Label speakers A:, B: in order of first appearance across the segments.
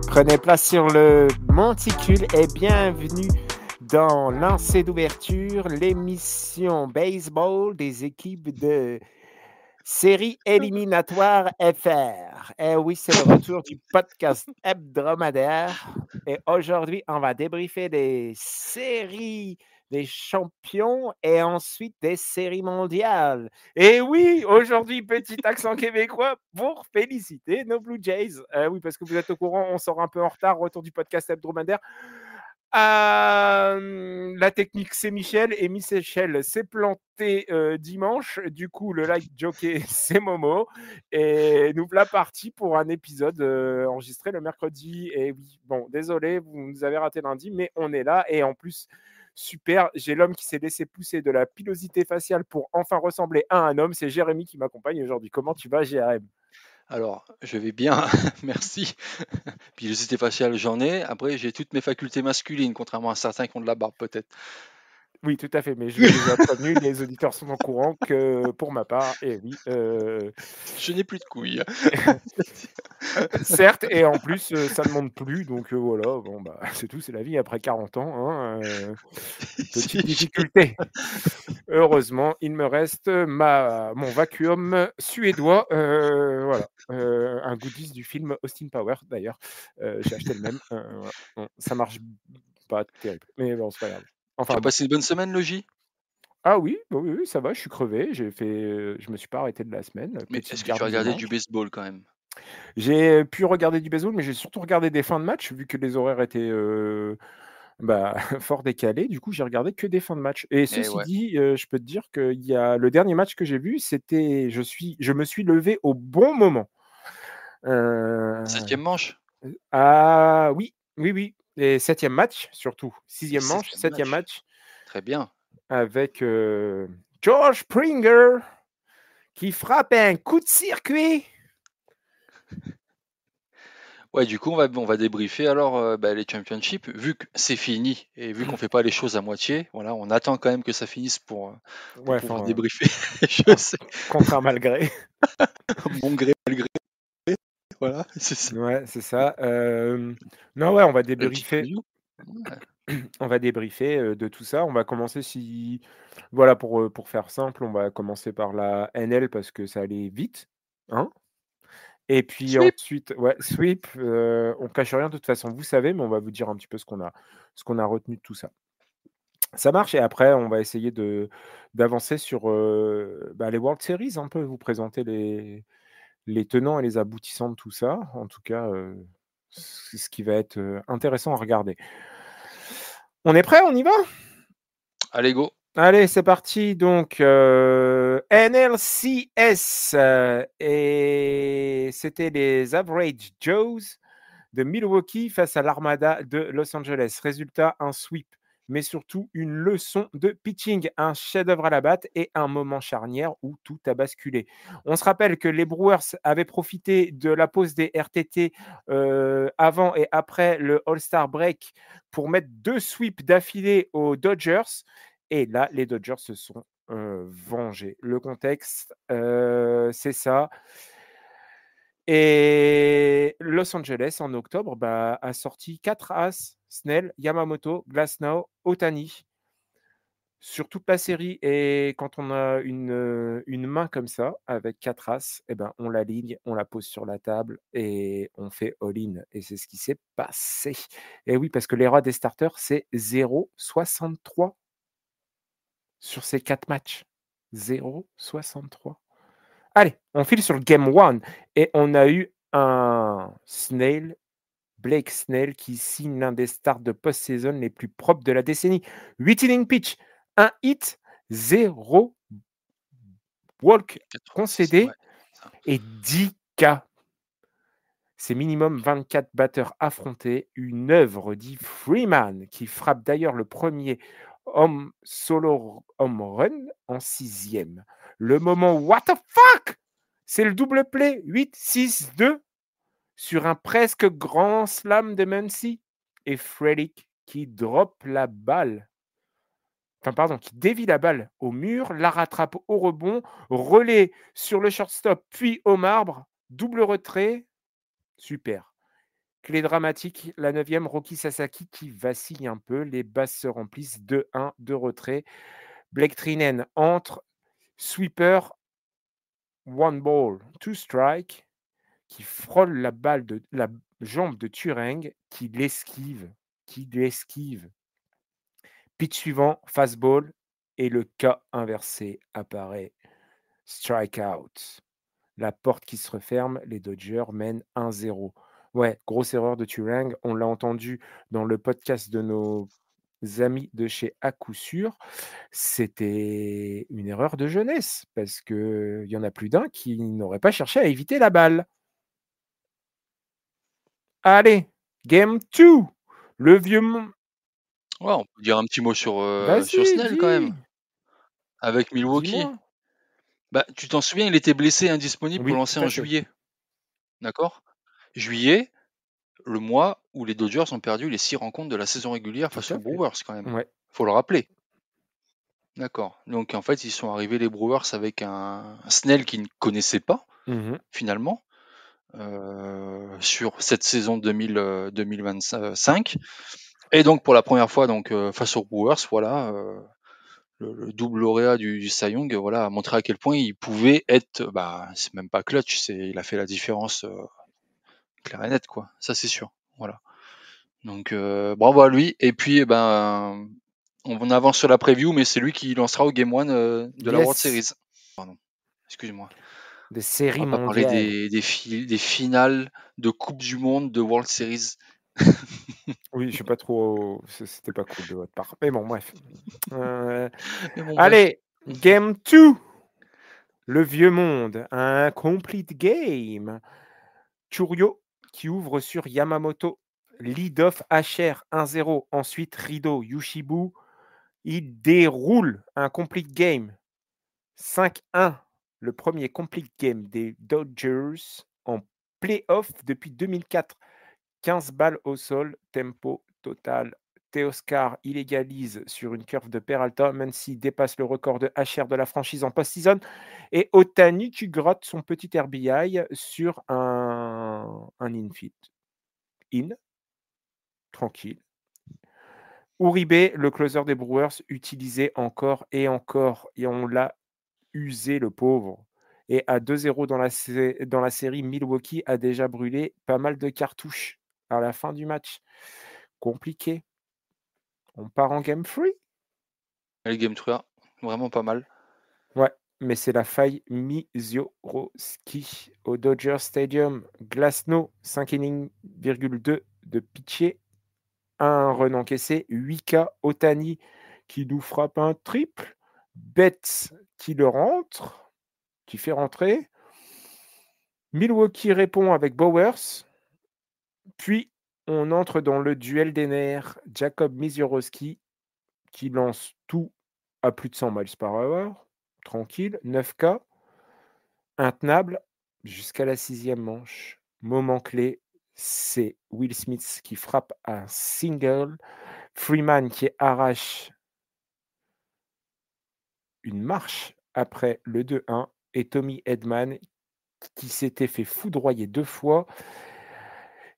A: Prenez place sur le monticule et bienvenue dans Lancer d'ouverture, l'émission baseball des équipes de série éliminatoire FR. Et oui, c'est le retour du podcast hebdomadaire. Et aujourd'hui, on va débriefer des séries des champions et ensuite des séries mondiales. Et oui, aujourd'hui, petit accent québécois pour féliciter nos Blue Jays. Oui, parce que vous êtes au courant, on sort un peu en retard, retour du podcast hebdomadaire. La technique, c'est Michel, et Michel s'est planté dimanche. Du coup, le light jockey, c'est Momo. Et nous voilà partis pour un épisode enregistré le mercredi. Et oui, bon, désolé, vous nous avez raté lundi, mais on est là. Et en plus, super, j'ai l'homme qui s'est laissé pousser de la pilosité faciale pour enfin ressembler à un homme. C'est Jérémy qui m'accompagne aujourd'hui. Comment tu vas, Jérémy?
B: Alors, je vais bien, merci. Pilosité faciale, j'en ai. Après, j'ai toutes mes facultés masculines, contrairement à certains qui ont de la barbe, peut-être.
A: Oui, tout à fait, mais je l'ai déjà prévenu, les auditeurs sont au courant que pour ma part, et oui,
B: Je n'ai plus de couilles.
A: certes, et en plus, ça ne monte plus, donc voilà, bon, bah, c'est tout, c'est la vie après 40 ans, hein, petite difficulté. Heureusement, il me reste mon vacuum suédois, voilà, un goodies du film Austin Powers d'ailleurs, j'ai acheté le même, voilà, bon, ça marche pas terrible, mais bon, c'est pas grave.
B: Tu
A: Enfin
B: as
A: bon.
B: passé une bonne semaine, Logi?
A: Ah oui, bah oui, oui, ça va, je suis crevé. Je me suis pas arrêté de la semaine,
B: Mais
A: petite
B: est-ce que tu as
A: garde
B: regardé du
A: dimanche.
B: baseball quand même?
A: J'ai pu regarder du baseball, mais j'ai surtout regardé des fins de match, vu que les horaires étaient bah, fort décalés. Du coup, j'ai regardé que des fins de match. Et
B: Eh
A: ceci
B: ouais.
A: dit, je peux te dire qu'il y a le dernier match que j'ai vu, c'était, je me suis levé au bon moment. Euh,
B: Septième manche?
A: ah oui, oui, oui. Et septième match, surtout.
B: Et
A: Sixième manche,
B: septième
A: septième
B: match.
A: match,
B: Très bien.
A: avec George Springer qui frappe un coup de circuit.
B: Ouais, du coup, on va débriefer alors les championships. Vu que c'est fini et vu qu'on fait pas les choses à moitié, voilà, on attend quand même que ça finisse pour
A: Ouais,
B: pouvoir
A: enfin,
B: débriefer. Je sais,
A: contre un malgré.
B: bon gré, mal gré, voilà, c'est ça.
A: Ouais, c'est ça. Non, ouais, on va
B: Une petite
A: débriefer.
B: preview. Ouais.
A: On va débriefer de tout ça. On va commencer si. Voilà, pour faire simple, on va commencer par la NL parce que ça allait vite. Hein. Et puis
B: Sweep.
A: ensuite, ouais, sweep, on cache rien de toute façon, vous savez, mais on va vous dire un petit peu ce qu'on a retenu de tout ça. Ça marche et après on va essayer d'avancer sur, bah, les World Series un peu, vous présenter les tenants et les aboutissants de tout ça. En tout cas, c'est ce qui va être, intéressant à regarder. On est prêt? On y va?
B: Allez, go.
A: Allez, c'est parti donc, NLCS, et c'était les Average Joes de Milwaukee face à l'Armada de Los Angeles. Résultat, un sweep, mais surtout une leçon de pitching, un chef-d'œuvre à la batte et un moment charnière où tout a basculé. On se rappelle que les Brewers avaient profité de la pause des RTT avant et après le All-Star Break pour mettre 2 sweeps d'affilée aux Dodgers. Et là, les Dodgers se sont vengés. Le contexte, c'est ça. Et Los Angeles, en octobre, bah, a sorti 4 as, Snell, Yamamoto, Glasnow, Ohtani, sur toute la série. Et quand on a une main comme ça, avec 4 as, eh ben, on l'aligne, on la pose sur la table et on fait all-in. Et c'est ce qui s'est passé. Et oui, parce que l'erreur des starters, c'est 0,63 sur ces 4 matchs. 0,63. Allez, on file sur le game 1 et on a eu un Snell, Blake Snell, qui signe l'un des starts de post-saison les plus propres de la décennie. 8 innings pitch, 1 hit, 0 walk
B: 86, ouais,
A: concédé
B: ça.
A: et 10 K. C'est minimum 24 batteurs affrontés, une œuvre dit Freeman, qui frappe d'ailleurs le premier solo home run en 6e. Le moment what the fuck, c'est le double play 8-6-2 sur un presque grand slam de Muncy et Frelick qui drop la balle, enfin pardon, qui dévie la balle au mur, la rattrape au rebond, relais sur le shortstop puis au marbre, double retrait, super. Clé dramatique, la 9e, Roki Sasaki qui vacille un peu. Les bases se remplissent. 2-1 de retrait. Blake Trinan entre. Sweeper, one ball, two strike, qui frôle la balle de la jambe de Turing, qui l'esquive. Pitch suivant, fastball, et le cas inversé apparaît. Strikeout. La porte qui se referme, les Dodgers mènent 1-0. Ouais, grosse erreur de Turing. On l'a entendu dans le podcast de nos amis de chez À coup sûr. C'était une erreur de jeunesse parce qu'il y en a plus d'un qui n'aurait pas cherché à éviter la balle. Allez, game 2. Le vieux monde.
B: Ouais, on peut dire un petit mot sur
A: Vas-y,
B: Snell quand même,
A: dis.
B: avec Milwaukee.
A: Dis-moi.
B: Bah, tu t'en souviens, il était blessé, indisponible pour
A: Oui,
B: lancer
A: tout
B: en
A: à fait.
B: juillet. D'accord? Juillet, le mois où les Dodgers ont perdu les 6 rencontres de la saison régulière
A: Tout
B: face aux
A: à fait.
B: Brewers quand même.
A: Ouais.
B: Faut le rappeler. D'accord. Donc en fait, ils sont arrivés les Brewers avec un Snell qu'ils ne connaissaient pas
A: Mhm.
B: finalement sur cette saison 2025. Et donc pour la première fois donc face aux Brewers, voilà, le double lauréat du Cy Young, voilà, a montré à quel point il pouvait être, bah c'est même pas clutch, il a fait la différence claire et nette quoi. Ça c'est sûr. Voilà. Donc bravo à lui. Et puis on avance sur la preview, mais c'est lui qui lancera au Game 1 de la World
A: Yes.
B: Series. Pardon, excuse-moi.
A: Des
B: On
A: séries
B: va pas parler
A: mondiales.
B: des finales de Coupe du Monde, de World Series.
A: Oui, je sais pas trop. C'était pas cool de votre part. Mais bon, bref.
B: Mais bon, bref.
A: Allez, game 2. Le vieux monde. Un complete game. Churio qui ouvre sur Yamamoto. Lead-off HR 1-0. Ensuite, Rido, Yushibu. Il déroule un complete game. 5-1. Le premier complete game des Dodgers en playoff depuis 2004. 15 balles au sol, tempo total. Teoscar illégalise sur une curve de Peralta. Muncy dépasse le record de HR de la franchise en post-season. Et Otani qui gratte son petit RBI sur un infield. Tranquille. Uribe, le closer des Brewers, utilisé encore et encore. Et on l'a usé, le pauvre. Et à 2-0 dans la série, Milwaukee a déjà brûlé pas mal de cartouches à la fin du match. Compliqué. On part en game 3.
B: Le Game 3, vraiment pas mal.
A: Ouais, mais c'est la faille Miziorowski au Dodger Stadium. Glasnow, 5 innings, de pitcher, 1 run encaissé, 8K. Otani qui nous frappe un triple. Betts qui le rentre, qui fait rentrer. Milwaukee répond avec Bowers. Puis, on entre dans le duel des nerfs. Jacob Miziorowski qui lance tout à plus de 100 miles par heure. Tranquille. 9K. Intenable jusqu'à la 6e manche. Moment clé, c'est Will Smith qui frappe un single. Freeman qui arrache une marche après le 2-1. Et Tommy Edman qui s'était fait foudroyer 2 fois,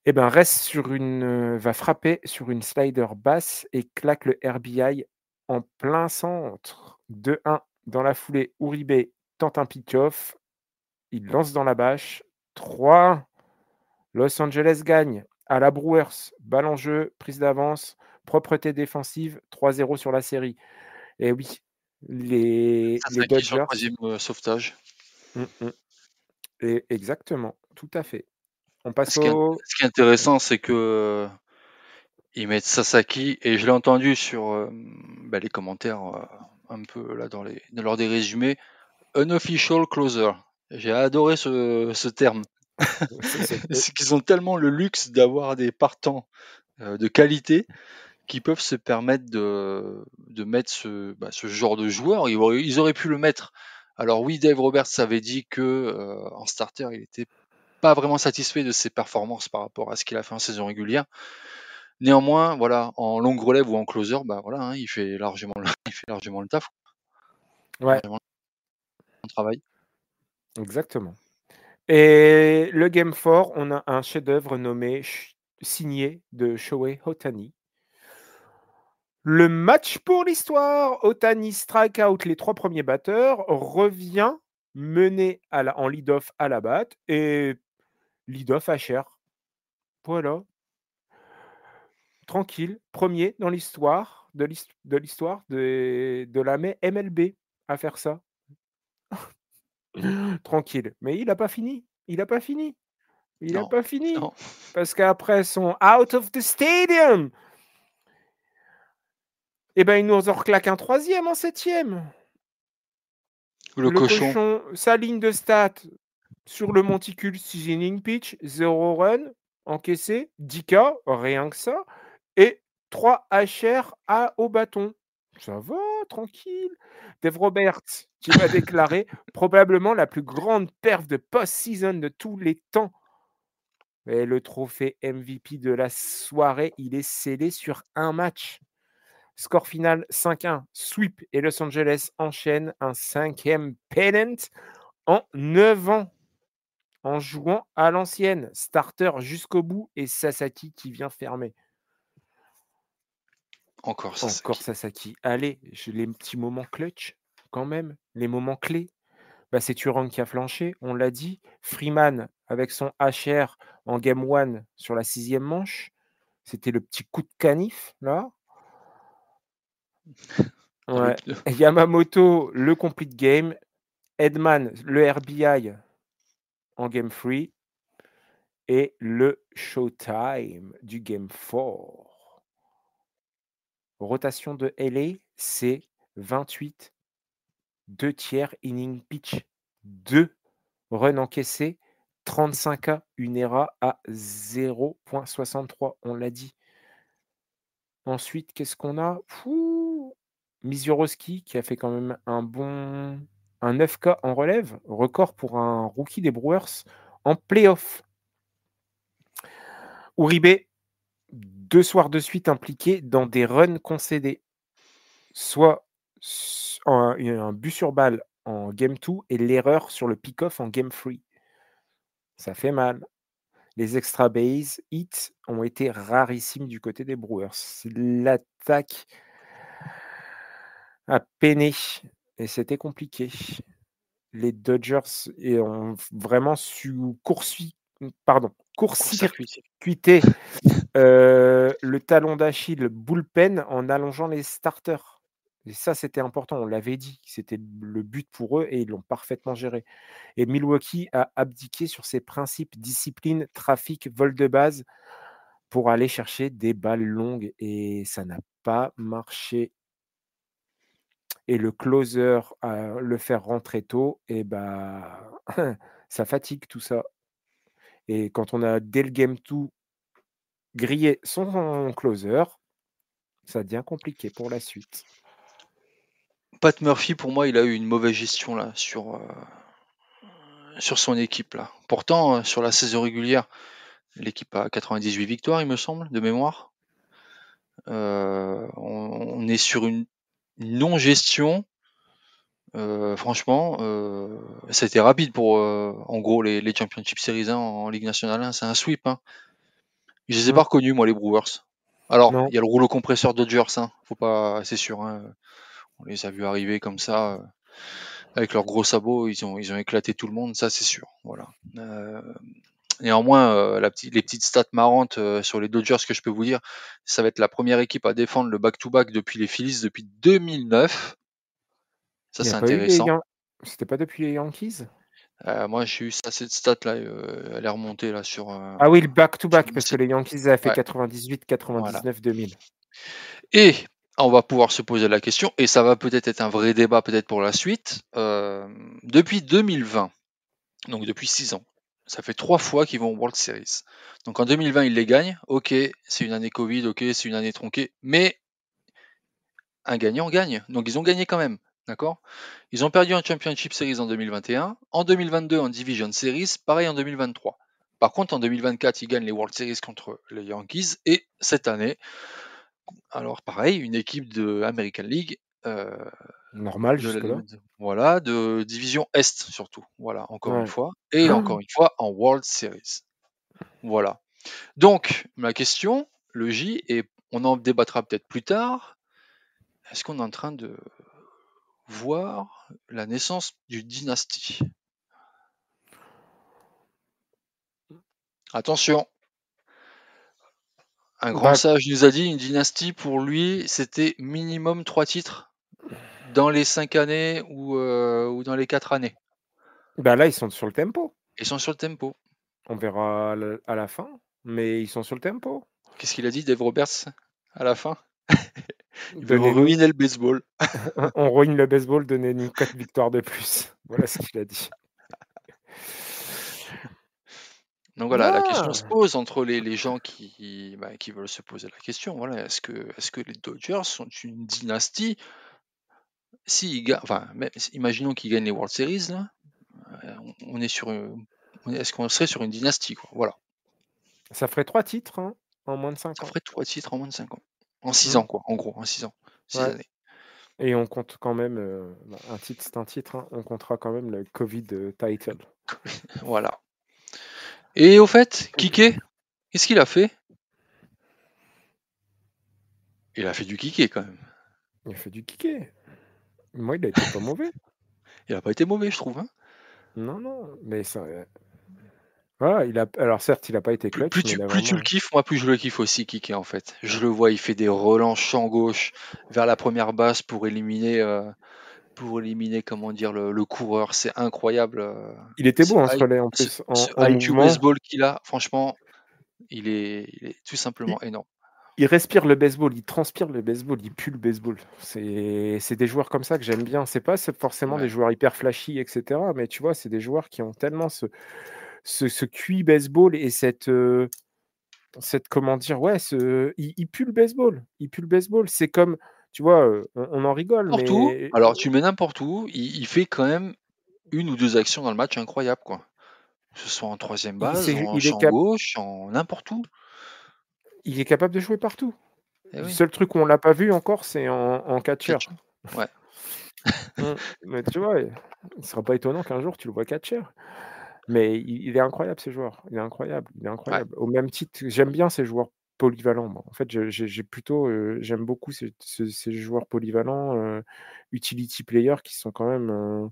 A: va frapper sur une slider basse et claque le RBI en plein centre. 2-1 dans la foulée. Uribe tente un pick-off. Il lance dans la bâche. 3. Los Angeles gagne à la Brewers. Balle en jeu, prise d'avance, propreté défensive, 3-0 sur la série. Et oui, les
B: Sasaki sur le
A: Dodgers.
B: troisième sauvetage.
A: Et exactement, tout à fait. On passe
B: Ce qui est,
A: au.
B: ce qui est intéressant, c'est que ils mettent Sasaki, et je l'ai entendu sur les commentaires un peu là lors des résumés, unofficial closer. J'ai adoré ce terme. C'est qu'ils ont tellement le luxe d'avoir des partants de qualité qui peuvent se permettre de mettre ce genre de joueur. Ils auraient pu le mettre. Alors oui, Dave Roberts avait dit que en starter, il était pas vraiment satisfait de ses performances par rapport à ce qu'il a fait en saison régulière. Néanmoins, voilà, en longue relève ou en closer, voilà, hein, il fait largement le taf,
A: Ouais,
B: largement le travail.
A: exactement. Et le Game 4, on a un chef-d'œuvre nommé signé de Shohei Ohtani. Le match pour l'histoire. Ohtani strike out les 3 premiers batteurs, revient mené en lead-off à la batte et lead-off HR. Voilà. Tranquille, premier dans l'histoire de l'histoire de la MLB à faire ça. Tranquille. Mais il a pas fini. Il a pas fini. Il a
B: Non,
A: pas fini.
B: non.
A: Parce qu'après son out of the stadium, eh ben, il nous en reclaque un 3e en 7e.
B: Le
A: Le
B: cochon.
A: cochon, sa ligne de stats sur le monticule 6 inning pitch, 0 run encaissé, 10 K, rien que ça, et 3 HR au bâton. Ça va, tranquille. Dave Roberts qui va déclarer probablement la plus grande perf de post-season de tous les temps. Et le trophée MVP de la soirée, il est scellé sur un match. Score final 5-1, sweep, et Los Angeles enchaîne un 5e pennant en 9 ans, en jouant à l'ancienne. Starter jusqu'au bout et Sasaki qui vient fermer.
B: Encore
A: Sasaki. Allez, les petits moments clutch, quand même, les moments clés. Bah, c'est Turang qui a flanché, on l'a dit. Freeman avec son HR en game 1 sur la 6e manche. C'était le petit coup de canif, là. Ouais. Yamamoto, le complete game. Edman, le RBI en game 3. Et le showtime du game 4. Rotation de LA, c'est 28. 2 tiers inning pitch. 2 runs encaissés. 35K, une ERA à 0.63, on l'a dit. Ensuite, qu'est-ce qu'on a? Misiorowski qui a fait quand même un 9K en relève, record pour un rookie des Brewers en playoff. Uribe, 2 soirs de suite impliqué dans des runs concédés, soit un but sur balle en game 2 et l'erreur sur le pick-off en game 3. Ça fait mal. Les extra base hits ont été rarissimes du côté des Brewers. L'attaque a peiné et c'était compliqué. Les Dodgers ont vraiment su court-circuiter le talon d'Achille bullpen en allongeant les starters. Et ça, c'était important, on l'avait dit, c'était le but pour eux et ils l'ont parfaitement géré. Et Milwaukee a abdiqué sur ses principes discipline, trafic, vol de base pour aller chercher des balles longues et ça n'a pas marché. Et le closer, le faire rentrer tôt, et bah, ça fatigue tout ça. Et quand on a dès le game 2 grillé son closer, ça devient compliqué pour la suite.
B: Pat Murphy, pour moi, il a eu une mauvaise gestion là sur son équipe là. Pourtant, sur la saison régulière, l'équipe a 98 victoires, il me semble, de mémoire. On est sur une non-gestion. Franchement, ça a été rapide pour, en gros, les Championship Series 1 en Ligue nationale 1, c'est un sweep. Hein. Je les ai pas reconnus, moi, les Brewers. Alors,
A: Non.
B: il y a le rouleau compresseur Dodgers, hein. Faut pas, c'est sûr. Hein. On les a vus arriver comme ça, avec leurs gros sabots, ils ont éclaté tout le monde, ça c'est sûr. Voilà. Néanmoins, les petites stats marrantes sur les Dodgers que je peux vous dire, ça va être la première équipe à défendre le back-to-back depuis les Phillies depuis 2009. Ça,
A: Il n'y a
B: c'est
A: pas eu les
B: intéressant.
A: C'était pas depuis les Yankees?
B: Moi, j'ai eu ça, cette stat-là, elle est remontée là sur.
A: Ah oui, le
B: Sur
A: back-to-back,
B: mon
A: parce que
B: site.
A: les Yankees avaient fait
B: Ouais,
A: 98,
B: voilà.
A: 99, 2000.
B: Et on va pouvoir se poser la question, et ça va peut-être être un vrai débat peut-être pour la suite. Depuis 2020, donc depuis 6 ans, ça fait 3 fois qu'ils vont au World Series. Donc en 2020, ils les gagnent. Ok, c'est une année Covid, ok, c'est une année tronquée, mais un gagnant gagne. Donc ils ont gagné quand même. D'accord. Ils ont perdu en Championship Series en 2021, en 2022 en Division Series, pareil en 2023. Par contre, en 2024, ils gagnent les World Series contre les Yankees, et cette année, alors pareil, une équipe de American League,
A: Normal
B: de,
A: jusque-là.
B: voilà, de division Est surtout, voilà, encore une
A: Ouais.
B: fois, et encore une fois en World Series. Voilà. Donc, ma question, le J, et on en débattra peut-être plus tard, est-ce qu'on est en train de voir la naissance d'une dynastie? Attention, un grand
A: Bah,
B: sage nous a dit une dynastie pour lui, c'était minimum 3 titres dans les 5 années ou dans les 4 années.
A: bah là, ils sont sur le tempo.
B: Ils sont sur le tempo.
A: On verra à la fin, mais ils sont sur le tempo.
B: Qu'est-ce qu'il a dit, Dave Roberts, à la fin? Il veut
A: Donnez-nous,
B: ruiner le baseball.
A: on ruine le baseball, donnez-nous 4 victoires de plus. Voilà ce qu'il a dit.
B: Donc voilà, la question se
A: Non,
B: pose entre les gens qui veulent se poser la question. Voilà, est-ce que les Dodgers sont une dynastie? Enfin, imaginons qu'ils gagnent les World Series, là, on est est-ce qu'on serait sur une dynastie, quoi? Voilà.
A: ça ferait 3 titres hein, en moins de 5
B: Ça
A: ans.
B: ferait 3 titres en moins de 5 ans. En 6
A: Hmm.
B: ans, quoi, en gros, en 6 ans. 6
A: Ouais.
B: années.
A: Et on compte quand même, un titre, c'est un titre, hein, on comptera quand même le Covid title.
B: Voilà. Et au fait, Kiké, qu'est-ce qu'il a fait? Il a fait du kické quand même.
A: Il a fait du kické. Moi, il a été pas mauvais.
B: Il a pas été mauvais, je trouve, hein.
A: Non, non, mais ça. Voilà, alors certes, il a pas été
B: Plus,
A: clutch,
B: plus
A: mais
B: tu,
A: il a
B: plus tu le
A: vraiment.
B: kiffes, moi plus je le kiffe aussi, Kiké, en fait. Je le vois, il fait des relents champ gauche vers la première base pour éliminer, comment dire, le coureur. C'est incroyable.
A: Il était beau, hein, ce relais en plus,
B: Ce
A: en
B: IQ
A: mouvement.
B: baseball qu'il a, franchement, il est tout simplement énorme.
A: Il respire le baseball, il transpire le baseball, il pue le baseball. C'est des joueurs comme ça que j'aime bien. C'est forcément des
B: Ouais.
A: joueurs hyper flashy, etc. Mais tu vois, c'est des joueurs qui ont tellement ce QI baseball et cette comment dire, ouais, il pue le baseball. Il pue le baseball. C'est comme, tu vois, on en rigole,
B: N'importe où,
A: mais
B: alors tu le mets n'importe où, il fait quand même une ou deux actions dans le match incroyables, quoi. Que ce soit en troisième base, en
A: il est
B: champ gauche, en n'importe où.
A: il est capable de jouer partout.
B: Eh
A: Le
B: oui,
A: seul truc où on l'a pas vu encore, c'est en catcher.
B: catch. Ouais,
A: Mais tu vois, il sera pas étonnant qu'un jour tu le vois catcher. Mais il est incroyable ce joueur, il est incroyable, il est
B: ouais,
A: incroyable. Au même titre, j'aime bien ces joueurs polyvalents moi. En fait, j'ai plutôt, j'aime beaucoup ces joueurs polyvalents, utility players qui sont quand même,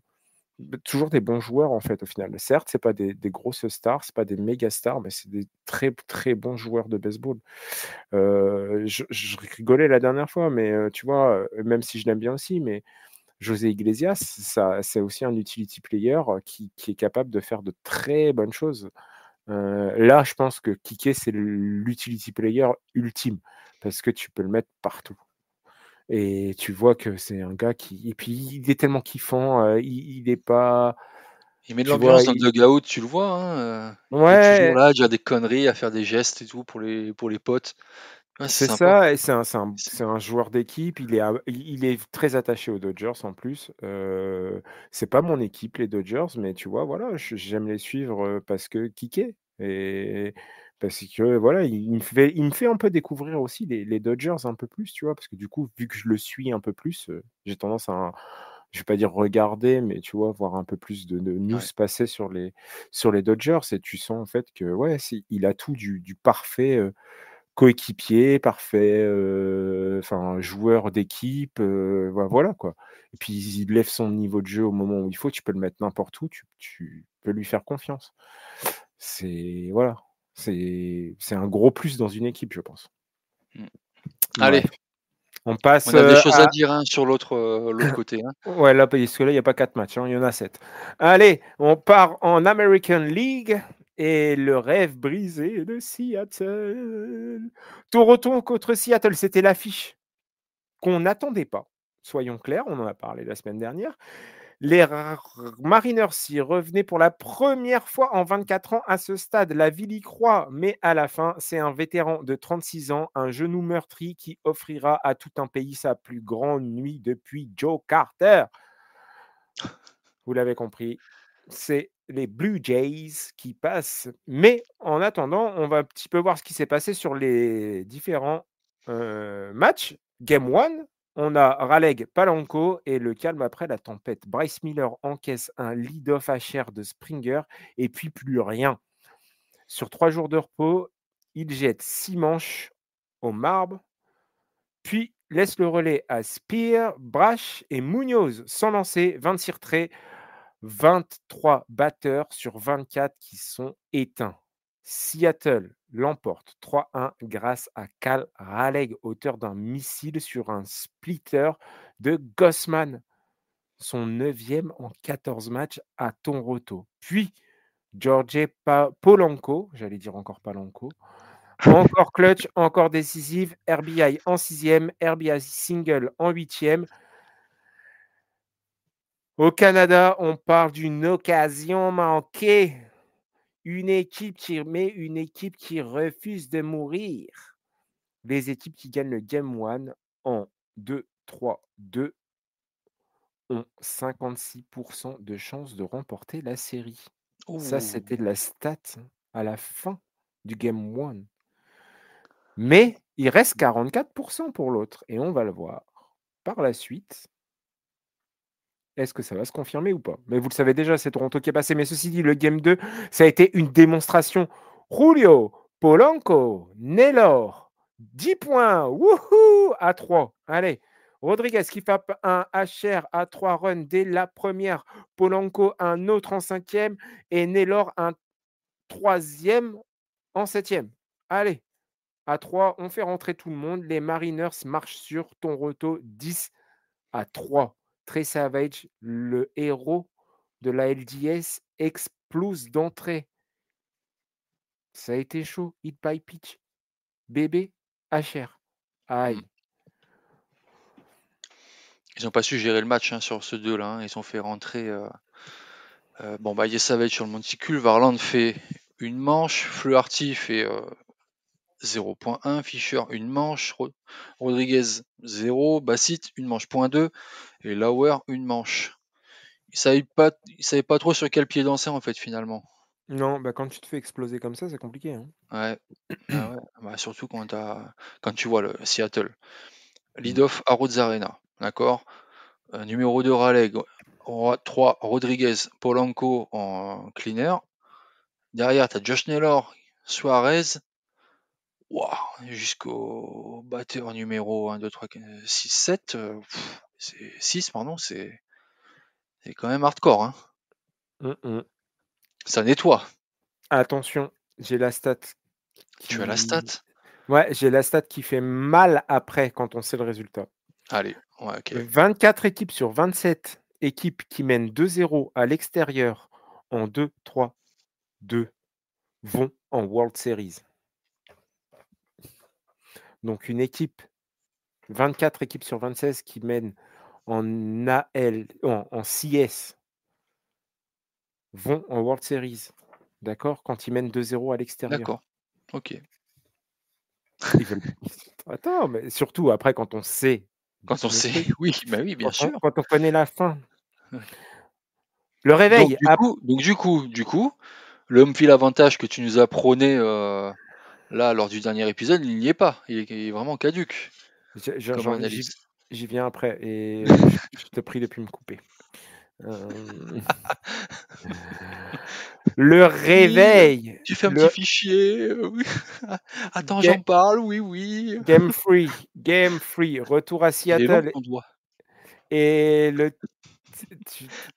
A: toujours des bons joueurs en fait au final. Certes, c'est pas des grosses stars, c'est pas des méga stars, mais c'est des très, très bons joueurs de baseball. Je rigolais la dernière fois, mais, tu vois, même si je l'aime bien aussi, mais José Iglesias, c'est aussi un utility player, qui est capable de faire de très bonnes choses. Là, je pense que Kiké, c'est l'utility player ultime parce que tu peux le mettre partout et tu vois que c'est un gars qui et puis il est tellement kiffant, il est pas
B: il met de
A: tu vois,
B: l'ambiance dans le dugout, tu le vois, hein, il est toujours
A: ouais,
B: là à dire des conneries, à faire des gestes et tout pour les potes. Ouais, c'est
A: c'est
B: sympa.
A: ça et
B: C'est
A: c'est un joueur d'équipe, il est très attaché aux Dodgers en plus, c'est pas mon équipe les Dodgers, mais tu vois, voilà, j'aime les suivre, parce que Kiké et parce que voilà, il me fait un peu découvrir aussi les Dodgers un peu plus, tu vois? Parce que du coup, vu que je le suis un peu plus, j'ai tendance à je vais pas dire regarder, mais tu vois, voir un peu plus de news
B: ouais,
A: passer sur les Dodgers et tu sens en fait que ouais, il a tout du parfait, coéquipier, parfait, enfin joueur d'équipe, voilà quoi et puis il lève son niveau de jeu au moment où il faut, tu peux le mettre n'importe où, tu peux lui faire confiance. C'est voilà, c'est un gros plus dans une équipe, je pense.
B: mmh. Allez,
A: Bref, on passe,
B: on a des choses à
A: à
B: dire, hein, sur l'autre côté, hein.
A: ouais, là, parce que là, il y a pas 4 matchs, hein, il y en a 7. Allez, on part en American League et le rêve brisé de Seattle. Toronto contre Seattle, c'était l'affiche qu'on n'attendait pas. Soyons clairs, on en a parlé la semaine dernière. Les Mariners s'y revenaient pour la première fois en 24 ans à ce stade. La ville y croit, mais à la fin, c'est un vétéran de 36 ans, un genou meurtri qui offrira à tout un pays sa plus grande nuit depuis Joe Carter. Vous l'avez compris, c'est les Blue Jays qui passent. Mais en attendant, on va un petit peu voir ce qui s'est passé sur les différents matchs. Game 1, on a Raleigh Palanco et le calme après la tempête. Bryce Miller encaisse un lead-off HR de Springer et puis plus rien. Sur 3 jours de repos, il jette 6 manches au marbre, puis laisse le relais à Spear, Brash et Munoz sans lancer, 26 retraits, 23 batteurs sur 24 qui sont éteints. Seattle l'emporte 3-1 grâce à Cal Raleigh, auteur d'un missile sur un splitter de Gossman, son 9e en 14 matchs à Toronto. Puis, George Polanco, j'allais dire encore Palanco, encore clutch, encore décisive, RBI en 6e, RBI single en 8e. Au Canada, on parle d'une occasion manquée. Une équipe qui refuse de mourir. Les équipes qui gagnent le Game 1 en 2-3-2 ont 56% de chances de remporter la série. Ça, c'était
B: Ouh.
A: la stat à la fin du Game 1. Mais il reste 44% pour l'autre. Et on va le voir par la suite. Est-ce que ça va se confirmer ou pas? Mais vous le savez déjà, c'est Toronto qui est passé. Mais ceci dit, le Game 2, ça a été une démonstration. Julio Polanco, Naylor, 10 points. Wouhou! À 3. Allez. Rodriguez qui frappe un HR à 3 runs dès la première. Polanco un autre en 5e. Et Naylor un 3e en 7e. Allez. À 3, on fait rentrer tout le monde. Les Mariners marchent sur Toronto 10-3. Trey Savage, le héros de la LDS, explose d'entrée. Ça a été chaud. Hit by pitch. Bébé, HR. Aïe.
B: Ils n'ont pas su gérer le match sur ce 2 là. Ils ont fait rentrer Savage sur le monticule. Varland fait une manche. Fluharty fait 0.1. Fischer une manche. Rodriguez 0. Bassett une manche. .2. Et Lauer une manche. Ils savaient pas trop sur quel pied danser en fait finalement.
A: Non, quand tu te fais exploser comme ça, c'est compliqué.
B: Ouais. Ah ouais. Surtout quand tu vois le Seattle. Lead-off à Rhodes Arena. D'accord. Numéro 2 Raleigh. 3 Rodriguez, Polanco en cleaner. Derrière, tu as Josh Naylor, Suarez. Wow, jusqu'au batteur numéro 1, 2, 3, 6, 7. C'est 6, pardon. C'est quand même hardcore. Hein. Ça nettoie.
A: Attention, j'ai la stat.
B: Tu as la stat?
A: Ouais, j'ai la stat qui fait mal après quand on sait le résultat.
B: Allez, ouais, ok.
A: 24 équipes sur 27 équipes qui mènent 2-0 à l'extérieur en 2-3-2 vont en World Series. Donc une équipe, 24 équipes sur 26 qui mènent en en CS vont en World Series. D'accord? Quand ils mènent 2-0 à l'extérieur.
B: D'accord. Ok.
A: Ils veulent... Attends, mais surtout après quand on sait.
B: Quand on sait, oui, bien sûr.
A: Quand on connaît la fin. Le réveil.
B: Donc du coup, le home field avantage que tu nous as prôné là lors du dernier épisode, il n'y est pas. Il est vraiment caduque.
A: J'y viens après et je te prie de plus me couper. Le réveil.
B: Tu fais un petit fichier. Oui. Attends, j'en parle. Oui.
A: Game free. Retour à Seattle.
B: Il est long ton doigt.
A: Et le.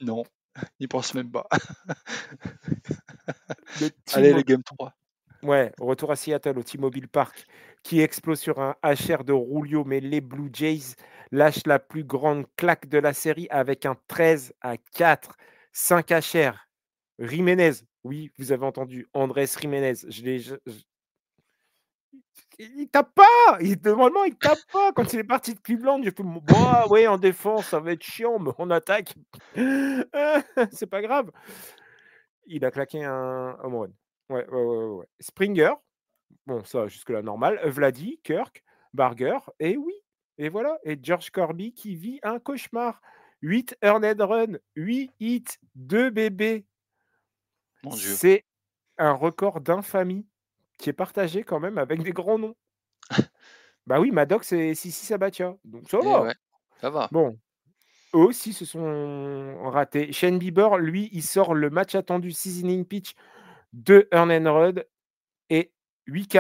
B: Non, il pense même pas.
A: Allez,
B: le Game 3.
A: Ouais, retour à Seattle au T-Mobile Park qui explose sur un HR de Julio, mais les Blue Jays lâchent la plus grande claque de la série avec un 13-4, 5 HR. Jiménez, oui, vous avez entendu, Andrés Jiménez, il tape pas. Normalement, il tape pas. Quand il est parti de Cleveland, j'ai fait ouais, en défense, ça va être chiant, mais en attaque, c'est pas grave. Il a claqué un home run. Ouais. Springer, bon, ça, jusque-là, normal. Vladdy, Kirk, Barger, et oui. Et voilà. Et George Corby qui vit un cauchemar. 8 earned run, 8 hits, 2 bébés.
B: Mon Dieu.
A: C'est un record d'infamie qui est partagé quand même avec des grands noms. Bah oui, Maddox et Sissi Sabathia. Donc ça va.
B: Ouais, ça va.
A: Bon. Eux aussi se sont ratés. Shane Bieber, lui, il sort le match attendu 6 inning pitch, 2 earned run et 8 K.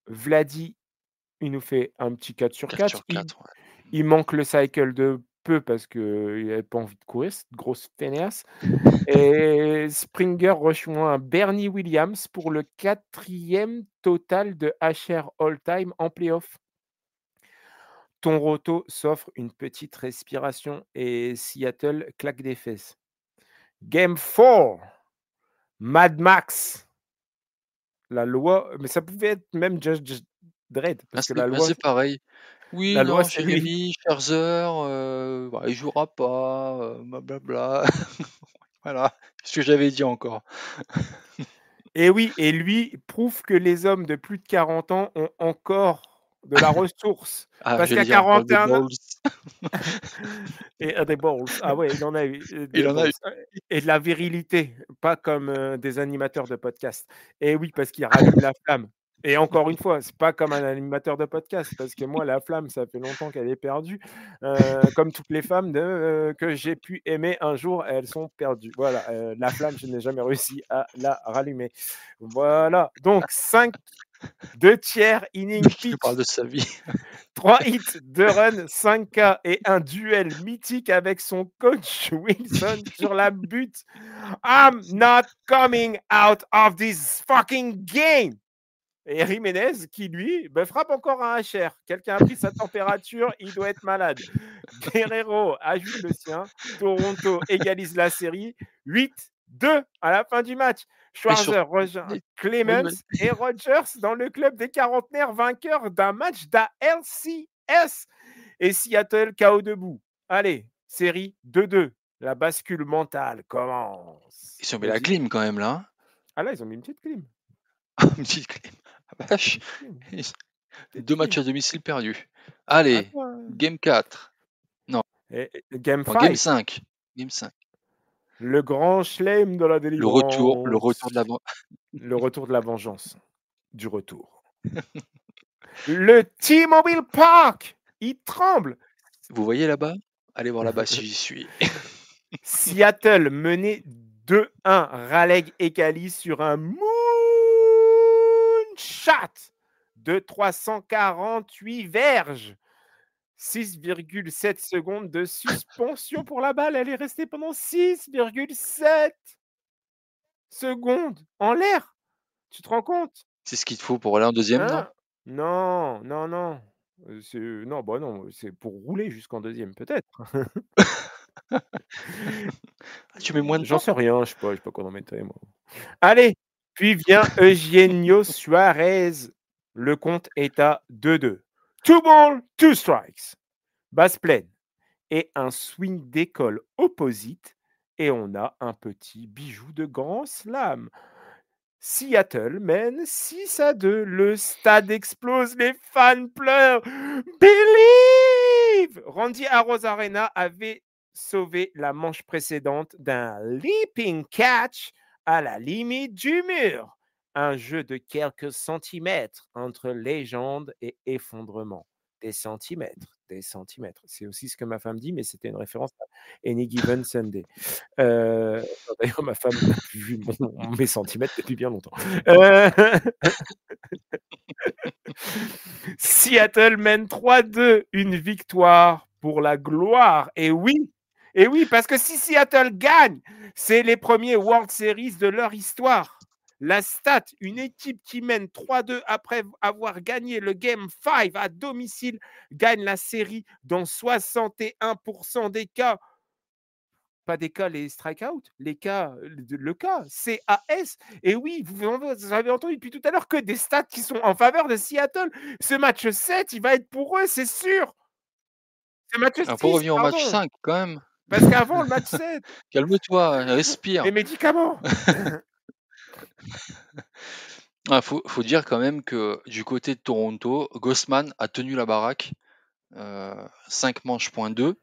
A: Vladi, il nous fait un petit 4 sur
B: 4
A: 4.
B: sur 4, ouais.
A: Il manque le cycle de peu parce qu'il avait pas envie de courir, cette grosse feignasse. Et Springer rejoint Bernie Williams pour le 4e total de HR all-time en playoff. Toronto s'offre une petite respiration et Seattle claque des fesses. Game 4, Mad Max. La loi, mais ça pouvait être même Judge Dredd, parce que la loi,
B: C'est pareil. Oui,
A: la loi,
B: non,
A: c'est lui.
B: Jérémy, Scherzer, bah, il jouera pas, blablabla. Voilà, ce que j'avais dit encore.
A: Et oui, et lui prouve que les hommes de plus de 40 ans ont encore de la ressource.
B: Ah,
A: Parce
B: j'allais
A: qu'à
B: dire encore des
A: 41 ans,
B: balls.
A: et des balls. Ah ouais, il en a eu
B: Il
A: des
B: en a
A: balls.
B: eu.
A: Et de la virilité, pas comme des animateurs de podcast. Et oui, parce qu'il rallume la flamme. Et encore une fois, c'est pas comme un animateur de podcast, parce que moi, la flamme, ça fait longtemps qu'elle est perdue. Comme toutes les femmes que j'ai pu aimer un jour, elles sont perdues. Voilà, la flamme, je n'ai jamais réussi à la rallumer. Voilà, donc 5 2/3 inning
B: Il nous parle
A: pitch,
B: de sa vie.
A: 3 hits, 2 runs, 5 K et un duel mythique avec son coach Wilson sur la butte. I'm not coming out of this fucking game. Et Jiménez, qui lui, frappe encore un HR. Quelqu'un a pris sa température, il doit être malade. Guerrero ajoute le sien. Toronto égalise la série. 8-2 à la fin du match.
B: Et sur
A: Schwarzer rejoint
B: oui,
A: Clemens
B: vas-y.
A: et Rogers dans le club des quarantenaires vainqueurs d'un match d'ALCS. Et Seattle KO debout. Allez, série 2-2. La bascule mentale commence.
B: Ils ont mis la
A: Vas-y.
B: clim quand même là. Hein.
A: Ah là, ils ont mis une petite clim.
B: Une petite clim. Ah, vache.
A: Petite
B: 2 matchs
A: clim.
B: à domicile perdus. Allez,
A: Attends.
B: game 4.
A: Et Game
B: Non, game
A: 5.
B: 5. Game 5.
A: Le grand chelem de la
B: Le retour
A: délivrance.
B: de la
A: Le retour de la vengeance. Du retour. Le T-Mobile Park. Il tremble.
B: Vous voyez là-bas? Allez voir là-bas si j'y suis.
A: Seattle menait 2-1. Raleigh égalise sur un moonshot de 348 verges. 6,7 secondes de suspension pour la balle. Elle est restée pendant 6,7 secondes en l'air. Tu te rends compte?
B: C'est ce qu'il te faut pour aller en deuxième, non?
A: Hein? Non, non, non. Non, bah non, c'est pour rouler jusqu'en deuxième, peut-être.
B: Tu mets moins de
A: J'en
B: temps?
A: sais rien, je sais pas quoi en mettre, moi. Allez, puis vient Eugenio Suarez. Le compte est à 2-2. 2 balls, 2 strikes. Basse pleine. Et un swing d'école opposite. Et on a un petit bijou de grand slam. Seattle mène 6-2. Le stade explose, les fans pleurent. Believe! Randy Arozarena avait sauvé la manche précédente d'un leaping catch à la limite du mur. Un jeu de quelques centimètres entre légende et effondrement. Des centimètres, des centimètres. C'est aussi ce que ma femme dit, mais c'était une référence à Any Given Sunday. D'ailleurs, ma femme n'a plus vu mes centimètres depuis bien longtemps. Seattle mène 3-2, une victoire pour la gloire. Et oui, parce que si Seattle gagne, c'est les premiers World Series de leur histoire. La stat, une équipe qui mène 3-2 après avoir gagné le Game 5 à domicile, gagne la série dans 61% des cas. Pas des cas, les strikeouts, les cas, le cas, CAS. Et oui, vous avez entendu depuis tout à l'heure que des stats qui sont en faveur de Seattle. Ce match 7, il va être pour eux, c'est sûr. Ce match
B: Alors pour
A: 6,
B: revenir au match
A: pardon.
B: 5 quand même.
A: Parce qu'avant le match 7.
B: Calme-toi, respire.
A: Les médicaments.
B: Faut dire quand même que du côté de Toronto, Gossman a tenu la baraque 5 manches point 2